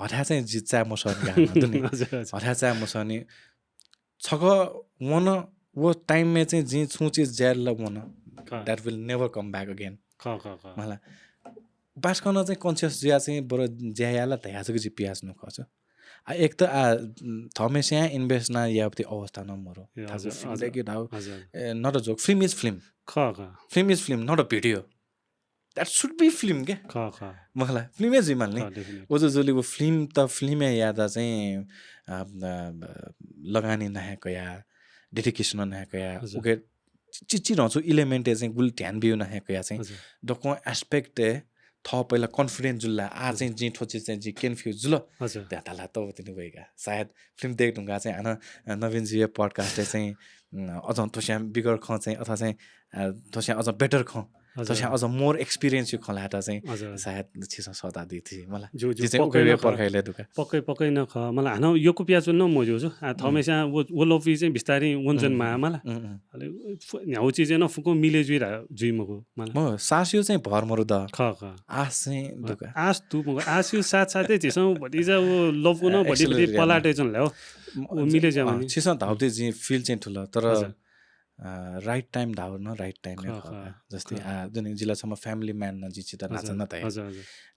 हठा चाहिँ जित्चा मसन गान हठा चाहिँ मसनी छक वन वो टाइम में चाहिँ जी छु चीज जेल ल one that will never come back again मलाई बास गर्न चाहिँ कन्सियस जिया चाहिँ बरु ज्यायाला धयासको जी पियास न खछ एक त थमेस्या इन्भेस्ट ना यापति अवस्था न मरो थाहा के दाउ not a joke film is film film is film not a video that should be film के मलाई फिल्मै जिमाल नि वो जोली वो फिल्म त फिल्मै यादा चाहिँ लगानी नहेको या डेडिकेसन नहेको या ओके चिची रहन्छु इलिमेन्ट चाहिँ गुल ध्यान बिउ नहेको या चाहिँ डको एस्पेक्ट थ पहिला कन्फिडेन्स जुल्ला आ चाहिँ जी ठोची चाहिँ जी कन्फ्युज जुल त्यताला त तिनी गएका सायद फिल्म देख ढुङ्गा चाहिँ हान नवीन जी पडकास्ट चाहिँ अझ तोस्या बिगर ख चाहिँ अथवा चाहिँ तोस्या अझ बेटर ख तोस्या अझ मोर एक्सपिरियन्स यो खलाट चाहिँ सायद छिस सदा दिथि मलाई जो चाहिँ उके पर्खाइले दुका पक्कै न ख मलाई हान यो को प्याज न मोजो छु थमेसा वो लोफी चाहिँ बिस्तारै वञ्जन मा मलाई न्याउ चीज न फुको मिले जुइरा जुइमको मलाई म सास्यो चाहिँ भरमरु द ख आस चाहिँ दुका आस तु आस्यो साथै छिसौ भतिजा वो लोफको न भति पलाटे जन ल्याउ मिले जाउ नि छिस धाउते जी फिल चाहिँ ठुलो तर राइट टाइम धाउ न राइट टाइम जस्तै जुन जिल्लासम्म फ्यामिली म्यान न जी चिता नाच न त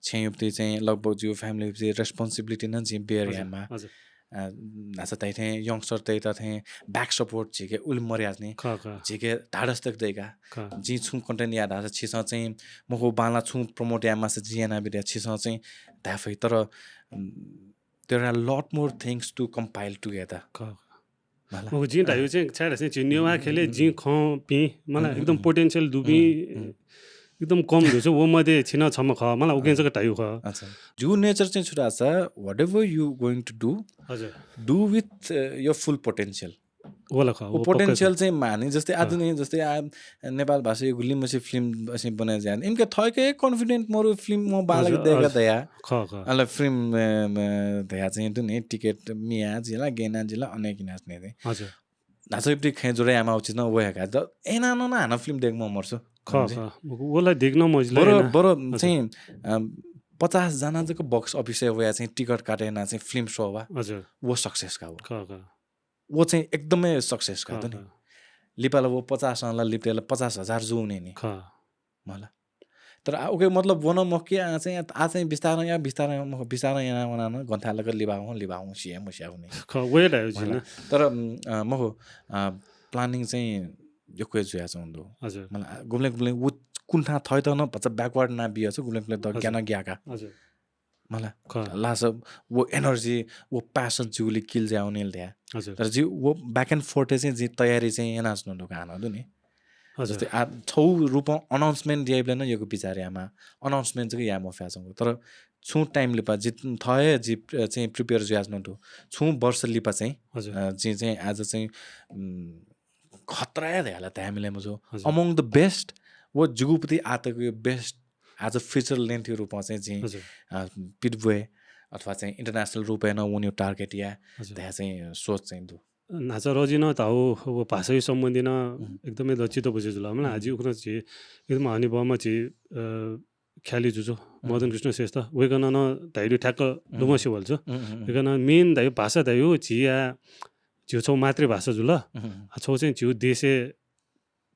छेयुप्ति चाहिँ लगभग जो फ्यामिली चाहिँ रेस्पोन्सिबिलिटी न जी बेयर यामा नाच तै थे यंगस्टर तै त थे बैक सपोर्ट छिके उल मर्याज नि छिके ढाडस तक दैका जी छु कन्टेन्ट याद आछ छिस चाहिँ मको बाला छु प्रमोट यामा से जिएना बिदे छिस चाहिँ दाफै तर there are lot more things to compile together मको जी दायो चाहिँ छाडा चाहिँ जिन्नेवा खेले जी ख पि मलाई एकदम पोटेन्शियल दुबी एकदम कम हुन्छ वो मध्ये छिन छम ख मलाई उकेन्सको टाइयो ख अच्छा जो नेचर चाहिँ छुटा छ whatever you going to do हजुर do with your full potential होला पोटेन्शियल चाहिँ माने जस्तै आज नै जस्तै नेपाल भाषा यो गुल्ली फिल्म चाहिँ बनाए जाने इनके थयके कॉन्फिडेंट मोर फिल्म म बालक देगा दया अल फिल्म दया चाहिँ दुने टिकट मिया जिला गेना जिला अनेक नाच्ने दे हजुर नाचैपि खे जोरे आमा उचित न वयाका द एना न हाना फिल्म देख म मर्छु ओला देख्न मजले बरो चाहिँ 50 जना जको बक्स अफिस वया चाहिँ टिकट काटेना चाहिँ फिल्म शो वा हजुर वो सक्सेस का हो वो चाहिँ एकदमै सक्सेस का त नि लिपाला वो 50 ला लिपेला 50,000 जुउने नि मलाई तर ओके मतलब वन म के चाहिँ आ चाहिँ बिस्तारै या बिस्तारै यहाँ वनान गन्थालक लिबाउ सिया मुस्याउने वेट आयो तर म हो प्लानिङ चाहिँ यो क्वेज जुया छ हुँदो हजुर मलाई गुम्ले वो कुन्ठा थय त न बच्चा ब्याकवर्ड ना बिया छ गुम्ले त ज्ञान ग्याका हजुर मलाई लास वो एनर्जी वो प्यासन जुले किल जाउने ल्या हजुर तर जी वो ब्याक एन्ड फोर्ट चाहिँ जी तयारी चाहिँ एनास्नु ढुकान हो नि जस्तै छौ रूपमा अनाउन्समेन्ट दिएबले न योको बिचारे आमा अनाउन्समेन्ट चाहिँ याम फ्यासँग तर छु टाइम लिपा जित थय जी चाहिँ प्रिपेयर ज्याज न छु वर्ष लिपा चाहिँ जी चाहिँ आज चाहिँ खतरा देला त हामीले मजो अमंग द बेस्ट वो जुगुपति आतको बेस्ट आज फ्युचर लेन्थको रूपमा चाहिँ जी पिटवे अथवा चाहिँ इन्टरनेसनल रूपमा उनी टार्गेट या त्यहाँ चाहिँ सोच चाहिँ दु नाचा रजिन त हो भाषा सम्बन्धी न एकदमै दचित बुझेजुल मलाई आज उखर छि एकदम हानि बम छि ख्याली जुजो मदन कृष्ण श्रेष्ठ वेगन न धाइडु ठ्याक्क लुमसी भल्छ वेगन मेन धाइ भाषा धाइ छिया जिउ छौ मातृभाषा जुल छौ चाहिँ जिउ देशे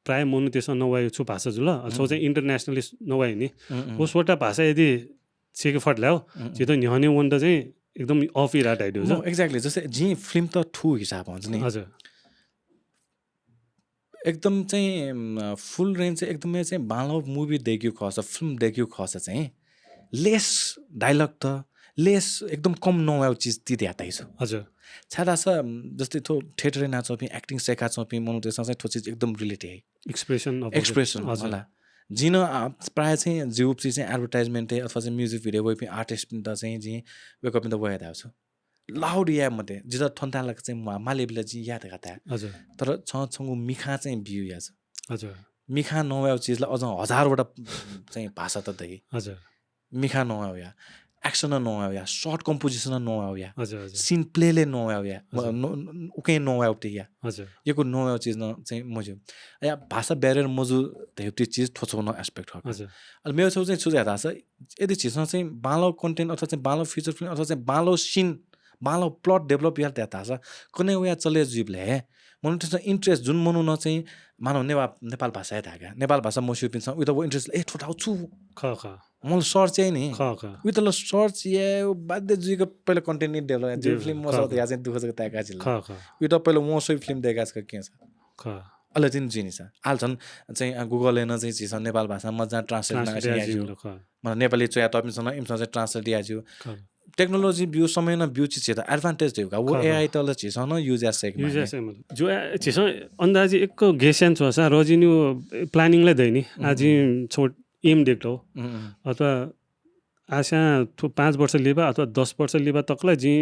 प्राय मनु त्यसमा नवायो छु भाषा जुल छौ चाहिँ इन्टरनेसनली नवायो नि उसवटा भाषा यदि छेके फटल्याओ जे त न्याउने वन त चाहिँ एकदम अफ इरा टाइड हो एक्ज्याक्टली जस्तै जी फिल्म त ठु हिसाब हुन्छ नि हजुर एकदम चाहिँ फुल रेन्ज चाहिँ एकदमै चाहिँ बालो मुभी देख्यो खस फिल्म देख्यो खस चाहिँ लेस डायलग त लेस एकदम कम नआउ चिज ती ध्यातै छ हजुर छाडा छ जस्तै थो थिएटर नाचोपि एक्टिङ सेका चोपि मनु त्यसमा चाहिँ थो चिज एकदम रिलेटेड है एक्सप्रेसन होला जिन प्राय चाहिँ जिउपसी चाहिँ एडभर्टाइजमेन्टै अथवा चाहिँ म्युजिक भिडियो वही आर्टिस्ट त चाहिँ जी वेकअप द वया छ लाउड या मध्ये जिदा ठन्तालक चाहिँ मालेबले जी याद गाता हजुर तर छङु मिखा चाहिँ बिउ या छ हजुर मिखा नआउ चिजलाई अझ हजारवटा चाहिँ भाषा त दै हजुर मिखा नआउ या एक्सन नआउ या सर्ट कम्पोजिसन नआउ या हजुर सिन प्लेले नआउ या उके नआउ या हजुर योको नआउ चिज न चाहिँ मजु या भाषा ब्यारियर मजु त्यो चिज ठोछौन एस्पेक्ट हो हजुर अनि मेरो छौ चाहिँ सुझाव थाहा छ यदि चिजमा चाहिँ बालो कन्टेन्ट अथवा चाहिँ बालो फिचर फिल्म अथवा चाहिँ बालो सिन बालो प्लट डेभलप या थाहा छ कुनै उया चले जीवले मनु त्यसमा इन्ट्रेस्ट जुन मनु न चाहिँ मानव नेपाल भाषा थाहा नेपाल भाषा मस्यु पिन्छ उयो त वो इन्ट्रेस्ट ठोठाउँछु मलाई सर्च चाहिँ नि उयो त ल सर्च या बाध्य जुइको पहिला कन्टेन्ट नि डेभलप जो फिल्म मसँग या चाहिँ दुःख छ त्याका जिल्ला उयो त पहिला म सोही फिल्म देखा छ के छ अहिले चाहिँ जिनी छ हाल्छन् चाहिँ गुगलले न चाहिँ चिज नेपाल भाषामा जहाँ ट्रान्सलेट मलाई नेपाली चोया टपिङसँग इमसँग चाहिँ ट्रान्सलेट दियाजु टेक्नोलॉजी व्यू समय ना व्यू चीज है एडवांटेज देगा वो एआई तल चीज है ना यूज ऐसे जो चीज अंदाजे एक गेसन छ सा रोजिन्यू प्लानिङ लाई दैनी आज छोट एम देख्लो अथवा आशा 5 वर्ष लिबा अथवा 10 वर्ष लिबा तकलाई जी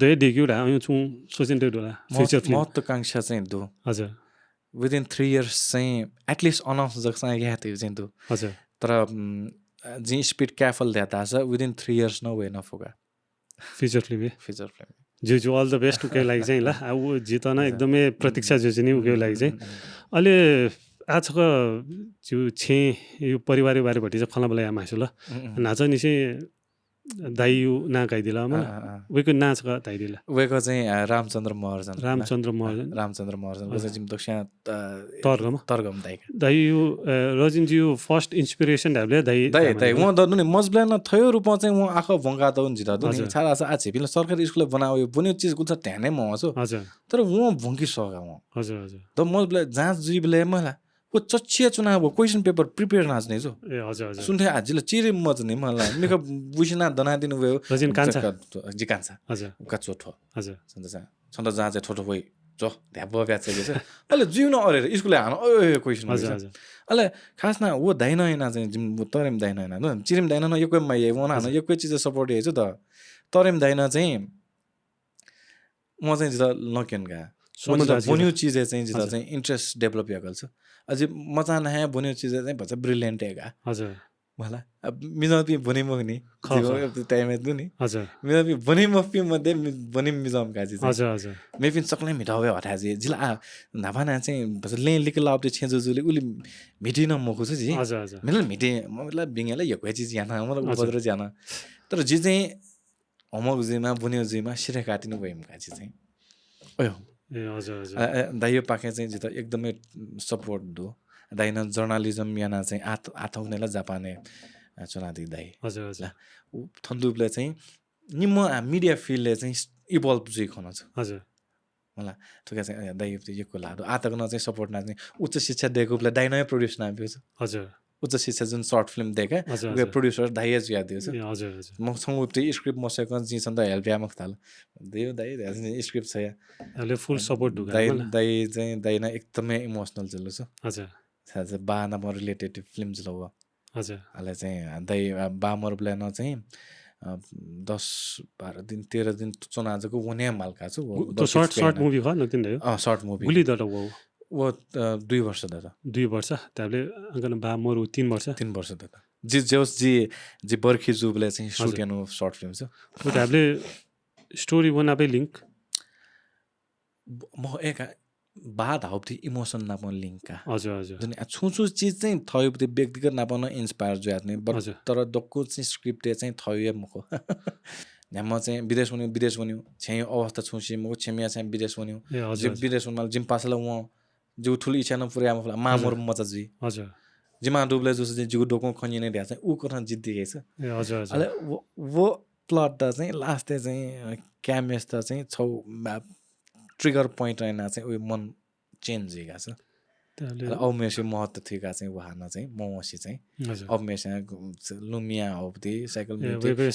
दे देख्यो रा आयु छु सोचिन्दै होला फ्युचर फिल्म महत्त्वाकांक्षा चाहिँ दो हजुर विदिन 3 इयर्स चाहिँ एटलिस्ट अनाउन्स जक्सा या थियो चाहिँ दो हजुर तर जी स्पीड क्याफल देता छ विदिन 3 इयर्स न वे नफोगा फ्युचर फिल्म जो अल द बेस्ट उके लागि चाहिँ ल अब जितन एकदमै प्रतीक्षा जो चाहिँ उके लागि चाहिँ अहिले आजको जो छे यो परिवार बारेपट्टि चाहिँ फला बला मासु ल नाच नि चाहिँ दाइयु ना गाइदिला म वेको नाच ग दाइदिला वेको चाहिँ रामचन्द्र महर्जन को चाहिँ जिम दक्षा तरगम दाइयु रजिन जी फर्स्ट इन्स्पिरेसन हाबले दाइ म द नि मजब्लान थयो रूपमा चाहिँ म आखो भंगा त हुन्छ त नि छाडा छ आ छिपिल सरकारी स्कुल बनायो बन्यो चीज गुन्छ ध्यानै म हसो हजुर तर म भंगी सगा म हजुर हजुर त मजब्ला जाँच जीवले मलाई वो चच्छिया चुनाव क्वेश्चन पेपर प्रिपेयर नाच्ने जो ए हजुर हजुर सुन्थे आजिले चिरे मजने मलाई मेको बुझिना दना दिनु भयो रजिन कान्छा जी कान्छा हजुर उका चोठो हजुर सन्त जहाँ चाहिँ ठोठो भइ जो ध्याप ब्याच छ अहिले जिउ न अरे स्कुलले हान ओ क्वेशन हजुर हजुर अहिले खास न वो दाइन हैन चाहिँ तरेम दाइन हैन न चिरिम दाइन न योकै मै वना न योकै चीज सपोर्ट हेछु त तरेम दाइन चाहिँ म चाहिँ जित लकेन गा बन्यो चिज चाहिँ जिता चाहिँ इन्ट्रेस्ट डेभलप या गर्छ अझै मजा नहे बन्यो चिज चाहिँ भन्छ ब्रिलियन्ट हेगा हजुर मलाई अब मिजाम पि बने मगनी जीव टाइम है दुनी हजुर मिजाम पि बने मफी मध्ये बने मिजाम काजी हजुर हजुर मे पिन सक्लै मिठावे हटा जी जिला नाभाना चाहिँ बस ले लिक लाउट छेजु जुले उली मिटिन मखु छ जी हजुर हजुर मेला मिटे मतलब बिङेला यो कोइ चीज याना मतलब उपद्र जाना तर जी चाहिँ अमग जिमा बन्यो जिमा सिरे काटिनु भएम काजी चाहिँ ओयो ए हजुर हजुर दाइयो पाके चाहिँ जित एकदमै सपोर्ट दो दाइना जर्नलिज्म याना चाहिँ आथौनेला जापाने चुनादी दाइ हजुर हजुर थन्दुबले चाहिँ निम मिडिया फिल्डले चाहिँ इभल्भ जुइ खन छ हजुर मलाई थुका चाहिँ दाइ यो लाडो आतकन चाहिँ सपोर्ट ना चाहिँ उच्च शिक्षा दिएकोले दाइनै प्रोड्युस ना बियो हजुर उच्च शिक्षा जुन सर्ट फिल्म देखे उके प्रोड्युसर दाइए जुया दियो छ हजुर हजुर म सँग उते स्क्रिप्ट मसेको जी छन् त हेल्प यामक थाल दियो दाइ स्क्रिप्ट छ याले फुल सपोर्ट दु दाइ चाहिँ दाइना एकदमै इमोसनल जल्लो छ हजुर साझ बाना म रिलेटेड फिल्म्स लव हजुर अहिले चाहिँ दाइ बामर ब्ल्यान चाहिँ 10-12 दिन 13 दिन चुनाजको वने मालका छु तो शॉर्ट मूवी ख नकिन दयो शॉर्ट मूवी गुली दट वो 2 वर्ष दादा 2 वर्ष त्याबले अंगन बामर 3 वर्ष 3 वर्ष दादा जी जोस जी बर्खी जुबले चाहिँ शूट यानो शॉर्ट फिल्म छ वो त्याबले स्टोरी बनाबे लिंक म एक बाद हाउथि इमोसन नापन लिंक का हजुर हजुर जुन छुछु चीज चाहिँ थयोपति व्यक्तिगत नापन इन्स्पायर जुयात्ने तर दक्को चाहिँ स्क्रिप्ट चाहिँ थयो मको म चाहिँ विदेश भन्यो छै अवस्था छुसी मको छेमिया चाहिँ विदेश भन्यो जिम विदेश भन्माल जिम पासला व जो ठुलो इच्छा न पुरै आमा मामोर मचा जी हजुर जिमा डुबले जस जो डोको खनिने ध्या चाहिँ उ कथा जिद्दी छ ए हजुर हजुर अले वो प्लट त चाहिँ लास्ट चाहिँ क्यामेस त चाहिँ छौ ट्रिगर पोइन्ट हैन चाहिँ उयो मन चेन्ज हेगा छ त्यसले अवमेसी महत्व थिका चाहिँ वहाना चाहिँ मौसी चाहिँ अवमेसी लुमिया होपति साइकल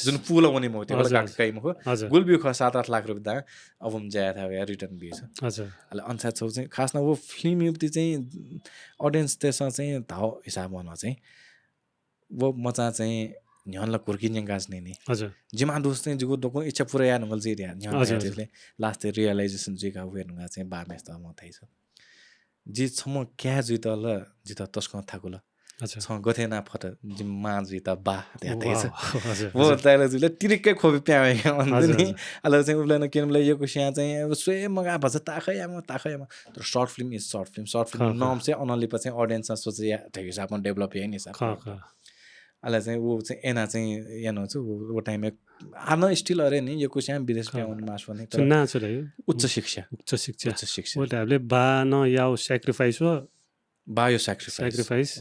जुन पुल बने म त्यो काकै मको गुलबिउ ख 7-8 लाख रुपैयाँ दा अवम ज्या था या रिटर्न बियो छ हजुर अले अन्सा छौ चाहिँ खासमा वो फिल्म युक्ति चाहिँ ऑडियन्स त्यसमा चाहिँ धाउ हिसाब हुन चाहिँ वो मचा चाहिँ न्यानला कुर्किन्या गाज नि हजुर जिमा दोस्त चाहिँ जुगो दोको इच्छा पुरै या नगल जे न्यान त्यसले लास्ट रियलाइजेसन जिका वेनुगा चाहिँ बामेस्ता म थाइ छ जी छम क्या जुइता ल जिता तस्को थाकुला अच्छा छ गथे ना फट जिम्मा जुइता बा त्या थाइ छ वो ताइला जुले तिरिकै खोबी प्यावे अनि अले चाहिँ उले न केनले यो कुसिया चाहिँ स्वयं मगा भछ ताखैयामा तर short film is short film नाम चाहिँ अनलिप चाहिँ ऑडियन्स सोचे या ठिक हिसाबमा डेभलप है नि सर अले चाहिँ वो चाहिँ एना चाहिँ यानो छु वो टाइम आन स्टिल अरे नि यो कुसिया विदेश प्याउन मास भने तर ना छ रे उच्च शिक्षा वो हामीले बा न याउ सैक्रिफाइस हो बायो सैक्रिफाइस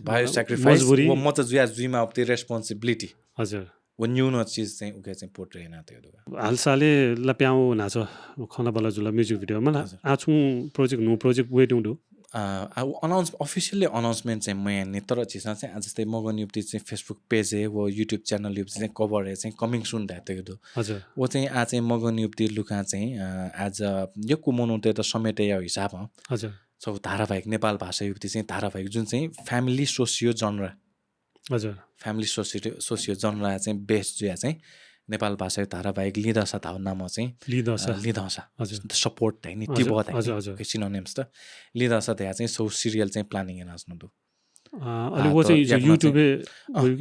वो म त जुया जुइमा अपति रेस्पोन्सिबिलिटी हजुर वो न्यून चीज चाहिँ उके चाहिँ पोर्ट्रे हैन त्यो हालसाले ल प्याउ नाचो खना बला जुला म्युजिक भिडियोमा ल आछु प्रोजेक्ट वेटिङ डु अफिसियली अनाउन्समेन्ट चाहिँ मैं नि तर चिजमा चाहिँ आज जस्तै मगन युक्ति चाहिँ फेसबुक पेज है वो युट्युब च्यानल युक्ति चाहिँ कभर है चाहिँ कमिङ सुन ढातेको हजुर वो चाहिँ आज चाहिँ मगन युक्ति लुका चाहिँ आज यो कुमोनो त समेटे यो हिसाब हजुर सो धारावाहिक नेपाल भाषा युक्ति चाहिँ धारावाहिक जुन चाहिँ फ्यामिली सोसियो जनरा हजुर फ्यामिली सोसियो जनरा चाहिँ बेस जुया चाहिँ नेपाल भाषा धारावाहिक लिदसा धाउनामा चाहिँ लिदसा हजुर सपोर्ट है नि ती बहुत है सिनोनिम्स त लिदसा त्यहाँ चाहिँ सो सिरियल चाहिँ प्लानिङ नाच्नु दु अलि वो चाहिँ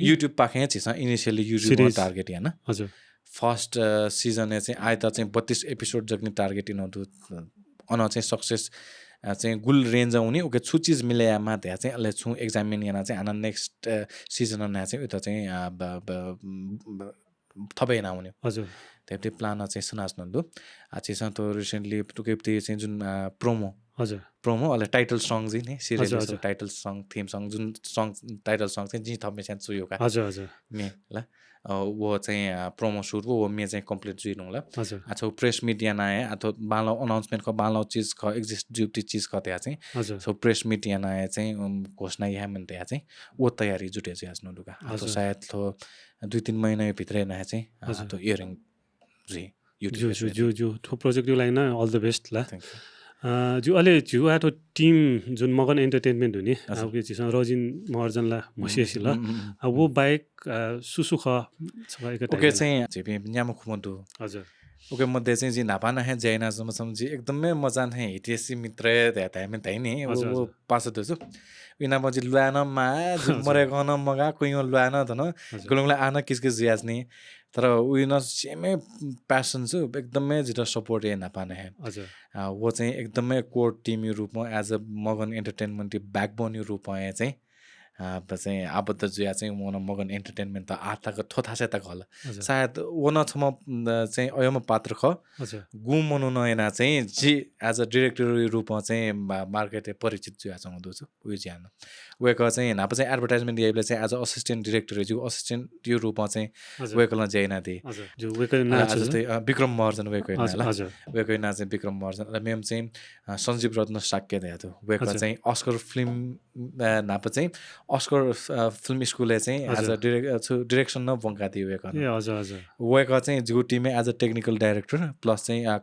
युट्युब पाखे छ इनिशियली युट्युब टार्गेट हैन हजुर फर्स्ट सिजन चाहिँ आइ त चाहिँ 32 एपिसोड जग्ने टार्गेट इनदु अन चाहिँ सक्सेस चाहिँ गुल रेन्ज आउने ओके छु चीज मिलायामा त्यहाँ चाहिँ अहिले छु एक्जामिन yana चाहिँ आना नेक्स्ट सिजन मा चाहिँ उता चाहिँ थबै नआउने हजुर त्यही प्लान चाहिँ सुनास्नु दु आछिसन त रिसेन्टली टुकेप्ति चाहिँ जुन प्रोमो अहिले टाइटल सङ चाहिँ नि serial title song theme song जुन सङ टाइटल सङ चाहिँ जी थमे चाहिँ छु योका हजुर मे ल वो चाहिँ प्रोमो सुट वो मे चाहिँ कम्प्लिट जुइनु ल अच्छा प्रेस मिडिया नआए अथवा बालो अनाउन्समेन्ट को बालो चीज को एक्जिस्ट ड्युटी चीज को त्यहाँ चाहिँ सो प्रेस मिडिया नआए चाहिँ घोषणा यहाँ मन त्यहाँ चाहिँ वो तयारी जुटे चाहिँ आस्नु दुका अथवा सायद थो 2-3 महिना भित्रै नआए चाहिँ तो इयरिङ जी युट्युब जो थो project line all the best ला जो अहिले जो आटो टिम जुन मगन एन्टरटेनमेन्ट हुने अब के चिज रजिन महर्जनला मसिएसी ल अब वो बाइक सुसुख ओके चाहिँ झेपे न्याम खुमदु हजुर ओके मध्ये चाहिँ जी नापाना है जैना समसम जी एकदमै मजान है हितेसी मित्र त्यातामे ताइने वो पास दछु इना मजी लुआन मा जी मरेको न मगा कुइयो लुआन त न गुलुङला आना किसके जियाजनी तर उइन सेमै प्यासन छु एकदमै जिटा सपोर्ट ए नापाना है वो चाहिँ एकदमै कोर टिम रूपमा एज अ मगन एन्टरटेनमेन्ट ब्याकबोन रूपमा चाहिँ चाहिँ आबद्ध जुया चाहिँ वन मगन एन्टरटेनमेन्ट त आताको थोथासे त होला सायद वन छम चाहिँ अयम पात्र ख गु मनु नयना चाहिँ जी एज अ डिरेक्टर रूपमा चाहिँ मार्केट परिचित जुया चाहिँ दछु उयो ज्यान वेक चाहिँ नाप चाहिँ एडभर्टाइजमेन्ट दिएले चाहिँ एज अ असिस्टेन्ट डिरेक्टर जो असिस्टेन्ट यो रूपमा चाहिँ वेकल जैना दि जस्तै विक्रम महर्जन वेक वेकैना चाहिँ विक्रम महर्जन र मेम चाहिँ सञ्जीव रत्न शाक्य दिया थियो वेक चाहिँ अस्कर फिल्म नाप चाहिँ अस्कर फिल्म स्कुलले चाहिँ एज अ डिरेक्सन न बङ्का दियो वेक चाहिँ जो टिममै as a technical director plus चाहिँ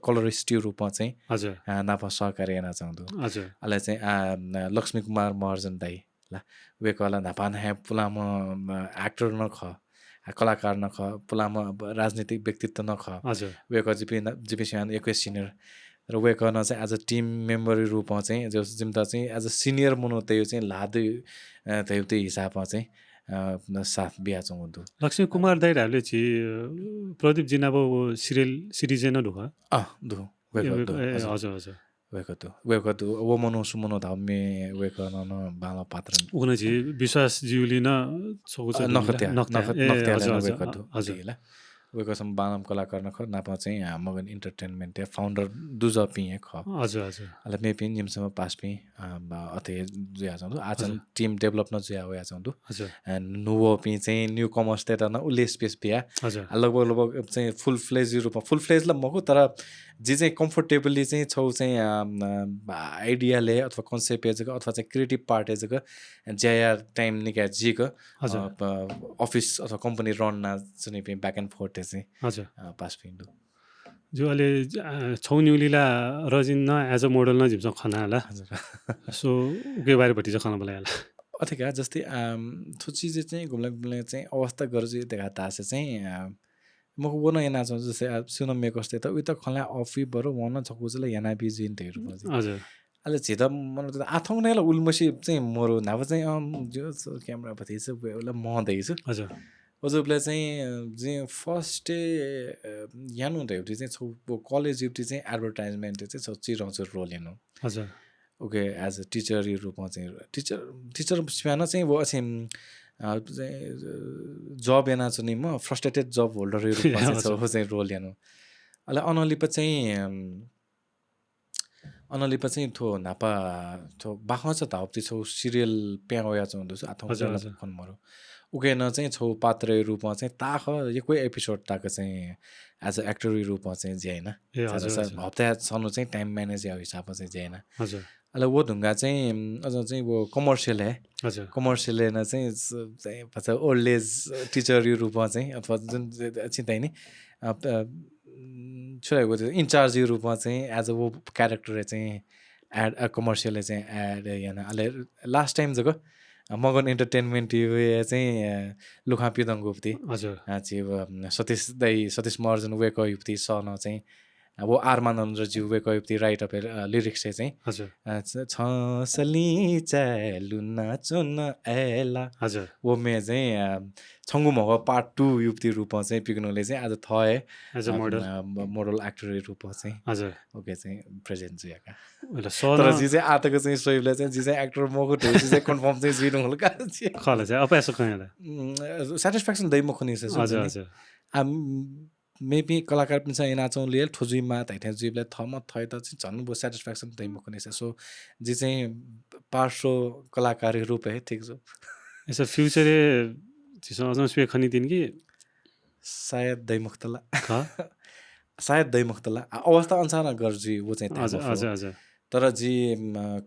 कलरिस्ट रूपमा चाहिँ नाफा सहकारी हेर्न चाहन्छु अहिले चाहिँ लक्ष्मी कुमार महर्जन दाई ल वेकवाला नापा नहे पुलामा एक्टर न ख कलाकार न ख पुलामा राजनीतिक व्यक्तित्व न ख वेक जिपिसियान एक सिनियर र वेकन चाहिँ एज अ टिम मेम्बर रूपमा चाहिँ जो जिम्ता चाहिँ एज अ सिनियर मुनो त्यो चाहिँ लादै त्यो हिसाबमा चाहिँ साथ बिहा चाहिँ हुँदो लक्ष्मी कुमार दाइहरूले चाहिँ प्रदीप जिना सिरियल सिरिज न ढुका दु हजुर हजुर वेकतो वो मनो सुमनो धामे वेकन न बाला पात्र उन जी विश्वास जिउली न सोच नखत्या वेकतो हजुर वेकसम बालम कलाकार न ख नापा चाहिँ मगन एन्टरटेनमेन्ट फाउन्डर दुज पिए ख हजुर हजुर अले मे पिन जिमसम पास पि अथे जुया चाहन्छु आज टिम डेभलप न जुया होया चाहन्छु हजुर नुवो पि चाहिँ न्यू कमर्स त न उले स्पेस पिया हजुर लगभग चाहिँ फुल फ्लेज रूपमा फुल फ्लेज ल मको तर जे चाहिँ कम्फर्टेबली चाहिँ छौ चाहिँ आइडियाले अथवा कन्सेप्ट एजको अथवा चाहिँ क्रिएटिभ पार्ट एजको ज्याया टाइम निका जीको अफिस अथवा कम्पनी रन ना चाहिँ ब्याक एन्ड फोर्थ चाहिँ हजुर पास पिन्दु जो अहिले छौन्युलीला रजिन न एज अ मोडल न जिम्स खना होला सो उके बारेपट्टि चाहिँ खना बोलायो होला अथेका जस्तै थो चिज चाहिँ घुम्ला चाहिँ अवस्था गर्छु देखा तासे चाहिँ म वो न याना छ जस्तै सुन मेकस्ते त उयो त खला अफी बरु वन छकुजले याना बिजिन तेहरु हजुर अहिले छिदा मन त आथौँ नै उल्मसी चाहिँ मोरो नाभ चाहिँ जो क्यामेरा पति छ उला म दैछु हजुर हजुरले चाहिँ जे फर्स्ट डे यान हुँदै एउटी चाहिँ छौ कलेज एउटी चाहिँ एडभर्टाइजमेन्ट चाहिँ छ चिराउँछ रोल हेर्नु हजुर ओके एज अ टिचर रूपमा चाहिँ टिचर स्प्यान चाहिँ वो चाहिँ जब हेर्न छ नि म फ्रस्ट्रेटेड जब होल्डर रूपमा चाहिँ रोल हेर्नु अहिले अनलिपा चाहिँ थो नापा थो बाखमा छ धाप्ती छौ सिरियल प्याया चाहिँ हुँदैछ आथौँ खनमरो उकेन चाहिँ छौ पात्र रूपमा चाहिँ ताख यो कोही एपिसोड ताको चाहिँ एज अ एक्टर रूपमा चाहिँ जे होइन हप्ता छनु चाहिँ टाइम म्यानेज या हिसाबमा चाहिँ जे होइन अहिले वो ढुङ्गा चाहिँ अझ चाहिँ वो कमर्सियल है कमर्सियल हेर्न चाहिँ पछि ओल्ड एज टिचर रूपमा चाहिँ अथवा जुन चिन्ता नि छोएको थियो इन्चार्ज रूपमा चाहिँ एज अ वो क्यारेक्टर चाहिँ एड कमर्सियलले चाहिँ एड होइन अहिले लास्ट टाइम जको मगन एन्टरटेनमेन्ट यो चाहिँ लुखा पिदङ गुप्ती हजुर सतीश महर्जन वेक युक्ति सन चाहिँ वो आरमानन्द ज्यू वेक युक्ति राइट अफ लिरिक्स चाहिँ छ सली चलुना चुन एला हजुर वो मे चाहिँ छङ्गु मग पार्ट 2 युक्ति रूपमा चाहिँ पिग्नुले चाहिँ आज थए एज अ मोडल एक्टर रूपमा चाहिँ हजुर ओके चाहिँ प्रेजेन्ट जुयाका तर जी चाहिँ आतको चाहिँ सोइबले चाहिँ जी चाहिँ एक्टर मको ठुलो चाहिँ कन्फर्म चाहिँ जिनु होला का खला चाहिँ अपयास कयला स्याटिस्फ्याक्सन दै मखनि छ हजुर हजुर मेबी कलाकार पनि छ एनाचौँ लिएल ठुजुइमा तैथे जुइबले थम थय त चाहिँ झन् बो स्याटिस्फ्याक्सन दै मखनि छ सो जी चाहिँ पार्श्व कलाकार रूप है ठीक छ यसो फ्युचर जिसँग स्वे खनि दिन कि सायद दैमुक्तला सायद दैमुक्तला अवस्था अनुसार गर्जी वो चाहिँ हजुर हजुर तर जी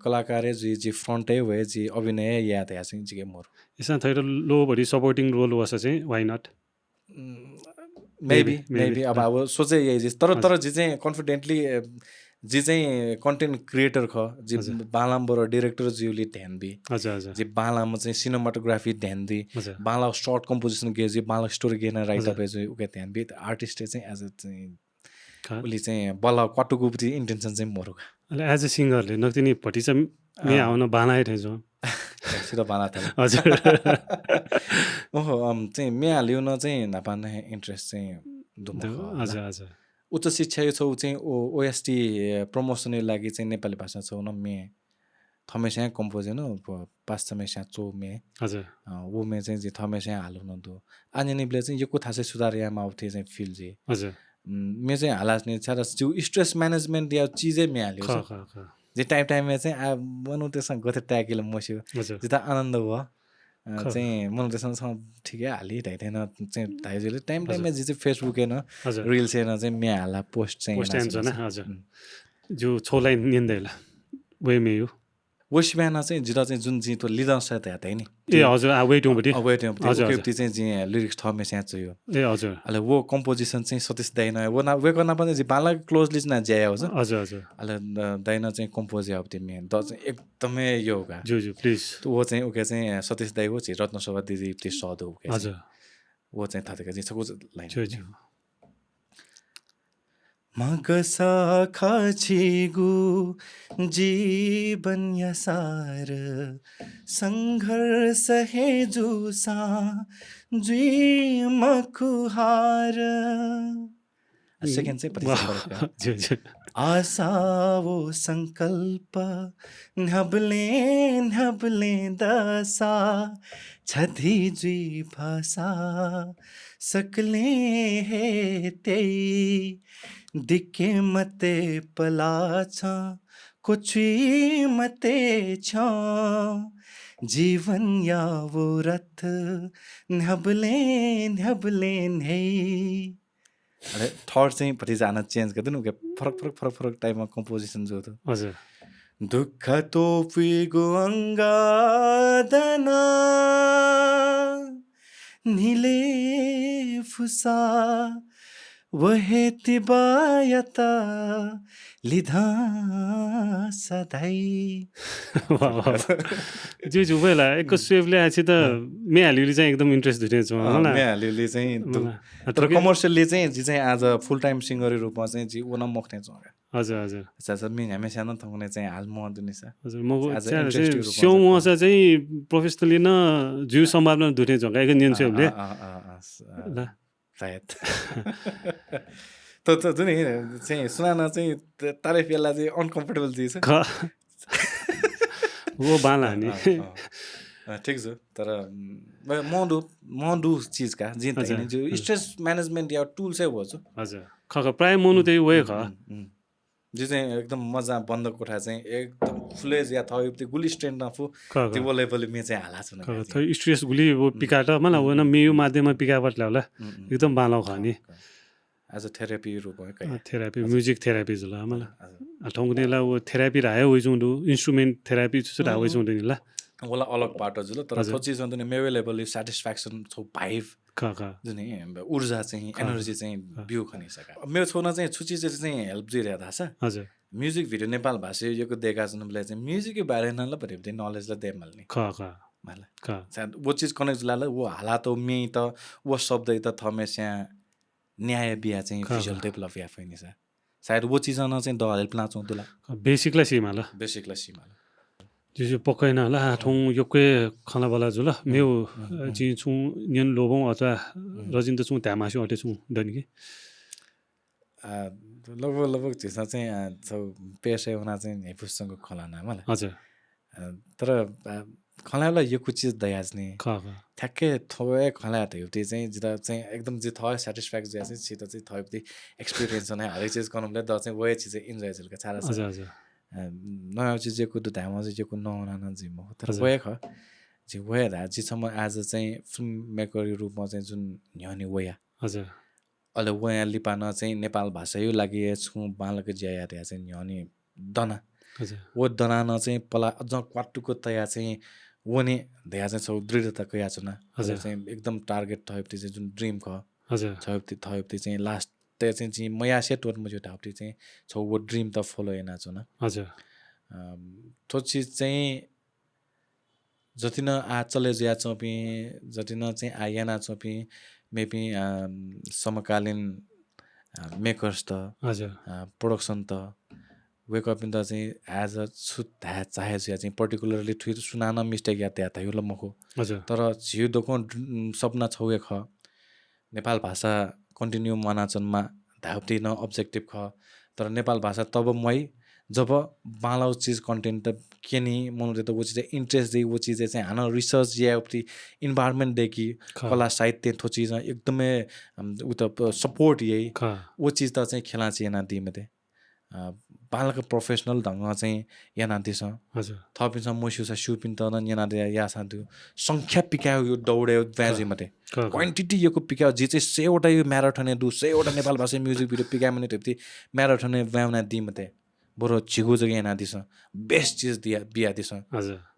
कलाकार जी फ्रन्टै भए जी अभिनय याद या चाहिँ जी मोर यसमा थैर लो बडी सपोर्टिङ रोल वस चाहिँ व्हाई नट मेबी अब सोचे यही तर जी चाहिँ कन्फिडेन्टली जी चाहिँ कन्टेन्ट क्रिएटर ख जी बालामबाट डिरेक्टर जीले ध्यान दिए हजुर जी बालामा चाहिँ सिनेमाटोग्राफी ध्यान दिए बाला सर्ट कम्पोजिसन गे जी बाला स्टोरी गेन राइट अप उके ध्यान दिए आर्टिस्टले चाहिँ एज अ चाहिँ उसले चाहिँ बल्ल कटुकोपट्टि इन्टेन्सन चाहिँ मरुका एज अ सिङ्गरले नक्तिनी भटिचा मे आउन बानाए ठेछ सिधो बाना थाले हजुर ओहो चाहिँ मे हाल्यो न चाहिँ नापाने इन्ट्रेस्ट चाहिँ हजुर हजुर उच्च शिक्षा यो छौ चाहिँ ओएसटी प्रमोसनको लागि चाहिँ नेपाली भाषा छौ न मे थमेस्या कम्पोज न पास थमेस्या चो मे हजुर वो मे चाहिँ थमेस्या हाल्नु न दो आञ्जनीले चाहिँ यो को थाहा चाहिँ सुधार यामा आउँथे चाहिँ फिल चाहिँ हजुर मे चाहिँ हालास्ने छ जो स्ट्रेस म्यानेजमेन्ट या चिजै मे हाल्यो जे टाइममा चाहिँ मनु त्यससँग गथे ट्याकेले मस्यो जिता आनन्द भयो चाहिँ मनु त्यससँग ठिकै हालिरहेको थिएन चाहिँ दाइजोले टाइममा जे चाहिँ फेसबुक हेर्न रिल्स हेर्न चाहिँ मे हाल्ला पोस्ट चाहिँ हजुर जो छोलाई निन्दैला वे मे यो वेस्ट बिहान चाहिँ जिरा चाहिँ जुन चाहिँ त्यो लिडर साथ हेर्दा नि ए हजुर वेटिङपट्टि वेटिङपट्टि चाहिँ जे लिरिक्स थमे स्याच यो ए हजुर अहिले वो कम्पोजिसन चाहिँ सतीश दाइन वो ना वे गर्न पनि बाला क्लोजली चाहिँ ज्याया हो हजुर हजुर अहिले दाइन चाहिँ कम्पोज अब त्यो मेन द चाहिँ एकदमै यो हो जो जो प्लिज वो चाहिँ उके चाहिँ सतीश दाइ हो चाहिँ रत्न सभा दिदी त्यो सद हो हजुर वो चाहिँ थाहा चाहिँ सको लाइन जो जो मगसा खाचिगु जीवन यसार संघर्ष हे जुसा जी मखुहार सेकेन्ड चाहिँ आशा वो संकल्प नबले दशा छथी जी भाषा सकले हे ते दिके मते पला छ कुछ मते छ जीवन या वो रथ नबले नै अरे थर्ड चाहिँ पछि जान चेन्ज गर्दैन उ फरक टाइपमा कम्पोजिसन जो त हजुर दुःख तोपिगो अङ्गादना निले फुसा वहे तिबायता लिधा सधैँ जो जो बेला एकको स्वेभले आएपछि त मे हाल्युले चाहिँ एकदम इन्ट्रेस्ट दिनेछ मे हाल्युले चाहिँ तर कमर्सियलले चाहिँ आज फुल टाइम सिङ्गरको रूपमा चाहिँ जी ओना मख्ने छ हजुर हजुर अच्छा मे हामी सानो थङ्ने चाहिँ हाल म दुनिसा हजुर म स्यौ मसा चाहिँ प्रोफेसनली न जिउ सम्भावना दुने जग्गा एक नियन स्वेभले ल सायद त जुन चाहिँ सुनाना चाहिँ तारिफ बेला चाहिँ अनकम्फर्टेबल चिज वो बाला नि ठिक छ तर मडु चिजका जिन जो स्ट्रेस म्यानेजमेन्ट या टुल चाहिँ हो हजुर ख प्राय मनु त्यही वे ख जो चाहिँ एकदम मजा बन्द कोठा चाहिँ एकदम फुलेज या थयो त्यो गुली स्ट्रेन्ड नफु त्यो लेभलले मे चाहिँ हाला छ न थयो स्ट्रेस गुली वो पिकाट मलाई वो न मेयो माध्यममा पिकावट ल्याउला एकदम बालाउ खानी एज अ थेरापी रूप हो थेरापी म्युजिक थेरापी जुला मलाई ठौंगनेला वो थेरापी रायो होइ जुंदु इन्स्ट्रुमेन्ट थेरापी छ रायो जुंदु निला होला अलग पार्ट हो जुल तर सोची छ नि मेवे लेभलले स्याटिस्फ्याक्सन छ भाइब जुन ऊर्जा चाहिँ एनर्जी चाहिँ बिउ खनिसका मेरो छोना चाहिँ छुची चाहिँ हेल्प दिइरहेको थाहा छ हजुर म्युजिक भिडियो नेपाल भाषा योको देखा छ नले चाहिँ म्युजिककै बारेमा ल भरे नलेजले दे मल्ने सायद वो चीज कनेक्ट लाला वो हालात मे त वो शब्द त थमेस्या न्याय बिहा चाहिँ भिजुअल डेभलप या फैनिस सायद वो चीज न चाहिँ द हेल्प लाचौं तुला बेसिकला सीमा जो पक्कै न ला ठौं योकै खना बला जुल मेउ जि छु नियन लोबौं अथवा रजिन त छु त्यामासु अटे छु दनिके लगभग त्यसमा चाहिँ पेशे हुना चाहिँ हेपुसँग खलाना मलाई हजुर तर खलाला यो कुछ चीज दयाजने ठ्याक्कै थोए खला त एउटै चाहिँ जिता चाहिँ एकदम जे थयो स्याटिस्फ्याक्ट जे चाहिँ छिटो चाहिँ थयोपति एक्सपिरियन्स नै हरेक चीज गर्नुले द चाहिँ वय चीज इन्जॉय जलका छारा छ हजुर नयाँ चीज जेको त धाम चाहिँ जेको नहुना न जिम हो तर वय ख जे वय दा जिसम्म आज चाहिँ फिल्म मेकरको रूपमा चाहिँ जुन न्यानी वया हजुर अहिले वया लिपान चाहिँ नेपाल भाषा यो लागि छु बालको ज्याया त्यहाँ चाहिँ न्यानी दना हजुर वो दना न चाहिँ पला अझ क्वाटुको तया चाहिँ वने दया चाहिँ छ दृढता कया छ न हजुर चाहिँ एकदम टार्गेट थयोपति चाहिँ जुन ड्रिम ख हजुर थयोपति चाहिँ लास्ट त्यो चाहिँ मया सेट म जो टापति चाहिँ छ वो ड्रिम त फलो हेर्न छु न हजुर त्यो चिज चाहिँ जति न आ चले ज्या चोपी जति न चाहिँ आयाना चोपी मेबी समकालीन मेकर्स त हजुर प्रोडक्सन त वेकअप इन त चाहिँ एज अ छु धा चाहे चाहिँ पर्टिकुलरली ठुलो सुनाना मिस्टेक या त्या था यो मखो हजुर तर झिउ दोको सपना छौए ख नेपाल भाषा कन्टिन्यू मनाचनमा धाउती न अब्जेक्टिभ ख तर नेपाल भाषा तब मै जब बालाउ चीज कंटेंट के नहीं मनुते तो वो चीज़ें इंटरेस्ट दी वो चीज़ें से आना रिसर्च या अपनी इन्वायरमेंट देखी कला साहित्य थो चीज़ एकदम उत सपोर्ट यही वो चीज़ तो चाहिँ खेला चाहिए ना दी में दे बाल का प्रोफेशनल ढंग चाहिँ या नाती सा थप इंसान मोशु सा शूट पिन तो ना या नाते या साधु संख्या पिकायो यो दौड़े वैजी मते क्वांटिटी यो को पिकायो जिसे से ओटा यो मैराथन दु से ओटा नेपाल भाषा म्यूजिक वीडियो पिकायो मने तेप्ती मैराथन वैवना दी मते बरो छिगो जगह यहाँ दिस बेस्ट चीज दिया बिया दिस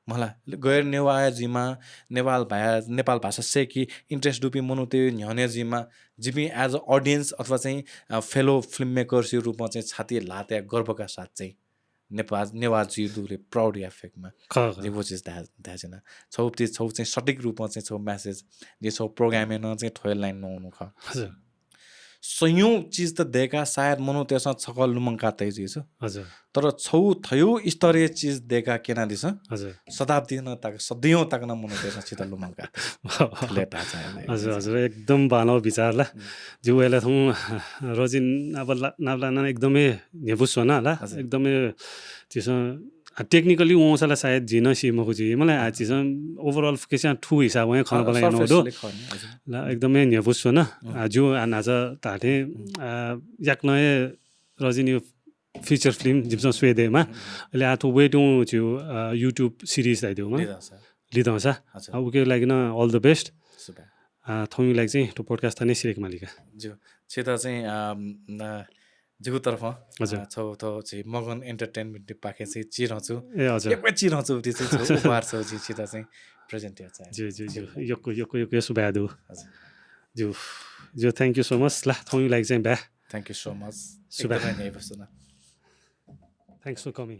मलाई गएर नेवाया जिमा नेपाल भाषा से कि इंट्रेस्ट डुपी मनुते न्याने जिमा जिमी एज अ ऑडियन्स अथवा चाहिँ फेलो फिल्म मेकर्स यो रूपमा चाहिँ छाती लाते गर्वका साथ चाहिँ नेवार जी दुले प्राउड इफेक्टमा वो चीज थाहा छैन छौ चाहिँ सटिक रूपमा चाहिँ छौ मेसेज जे छौ प्रोग्रामे न चाहिँ ठोयल लाइन नहुनु ख सयौं चीज त देखा शायद मनो त्यसमा छकल लुमङ्का तैजी छ हजुर तर छौ थयो स्तरीय चीज देखा केना दिस हजुर शताब्दी न तक सदियों तक न मनो त्यसमा छित लुमङ्का लेटा चाहिँ हजुर हजुर एकदम बानो विचारला जुवेला थौ रजिन अब नाब्लाना एकदमै नेबुस न होला एकदमै त्यसो टेक्निकली उहाँलाई सायद जिन सिमको जी मलाई आज चाहिँ ओभरअल केसा ठु हिसाब वहाँ खाना बनाए नदो ल एकदमै नेबुस न जो आज ताटे याक्नए रजिन यो फीचर फिल्म जिप्स स्वेदेमा अहिले आथो वेटौँ थियो युट्युब सिरिज आइदियोमा लिदाउँछ अब के लागि न अल द बेस्ट थौमी लागि चाहिँ त्यो पोडकास्ट नै सिरेक मालिका जो छिता चाहिँ जिगु तर्फ छौ त चाहिँ मगन एन्टरटेनमेन्ट पाके चाहिँ चिरहछु ए हजुर एकै चिरहछु त्यो चाहिँ उपहार छ जी छिता चाहिँ प्रेजेन्ट छ जी जी जी यो सुबादु हजुर जो जो थ्यांक यू सो मच ला थौमी लागि चाहिँ ब्या थ्यांक यू सो मच सुबा नै बस्नु थ्यांक्स फर कमिङ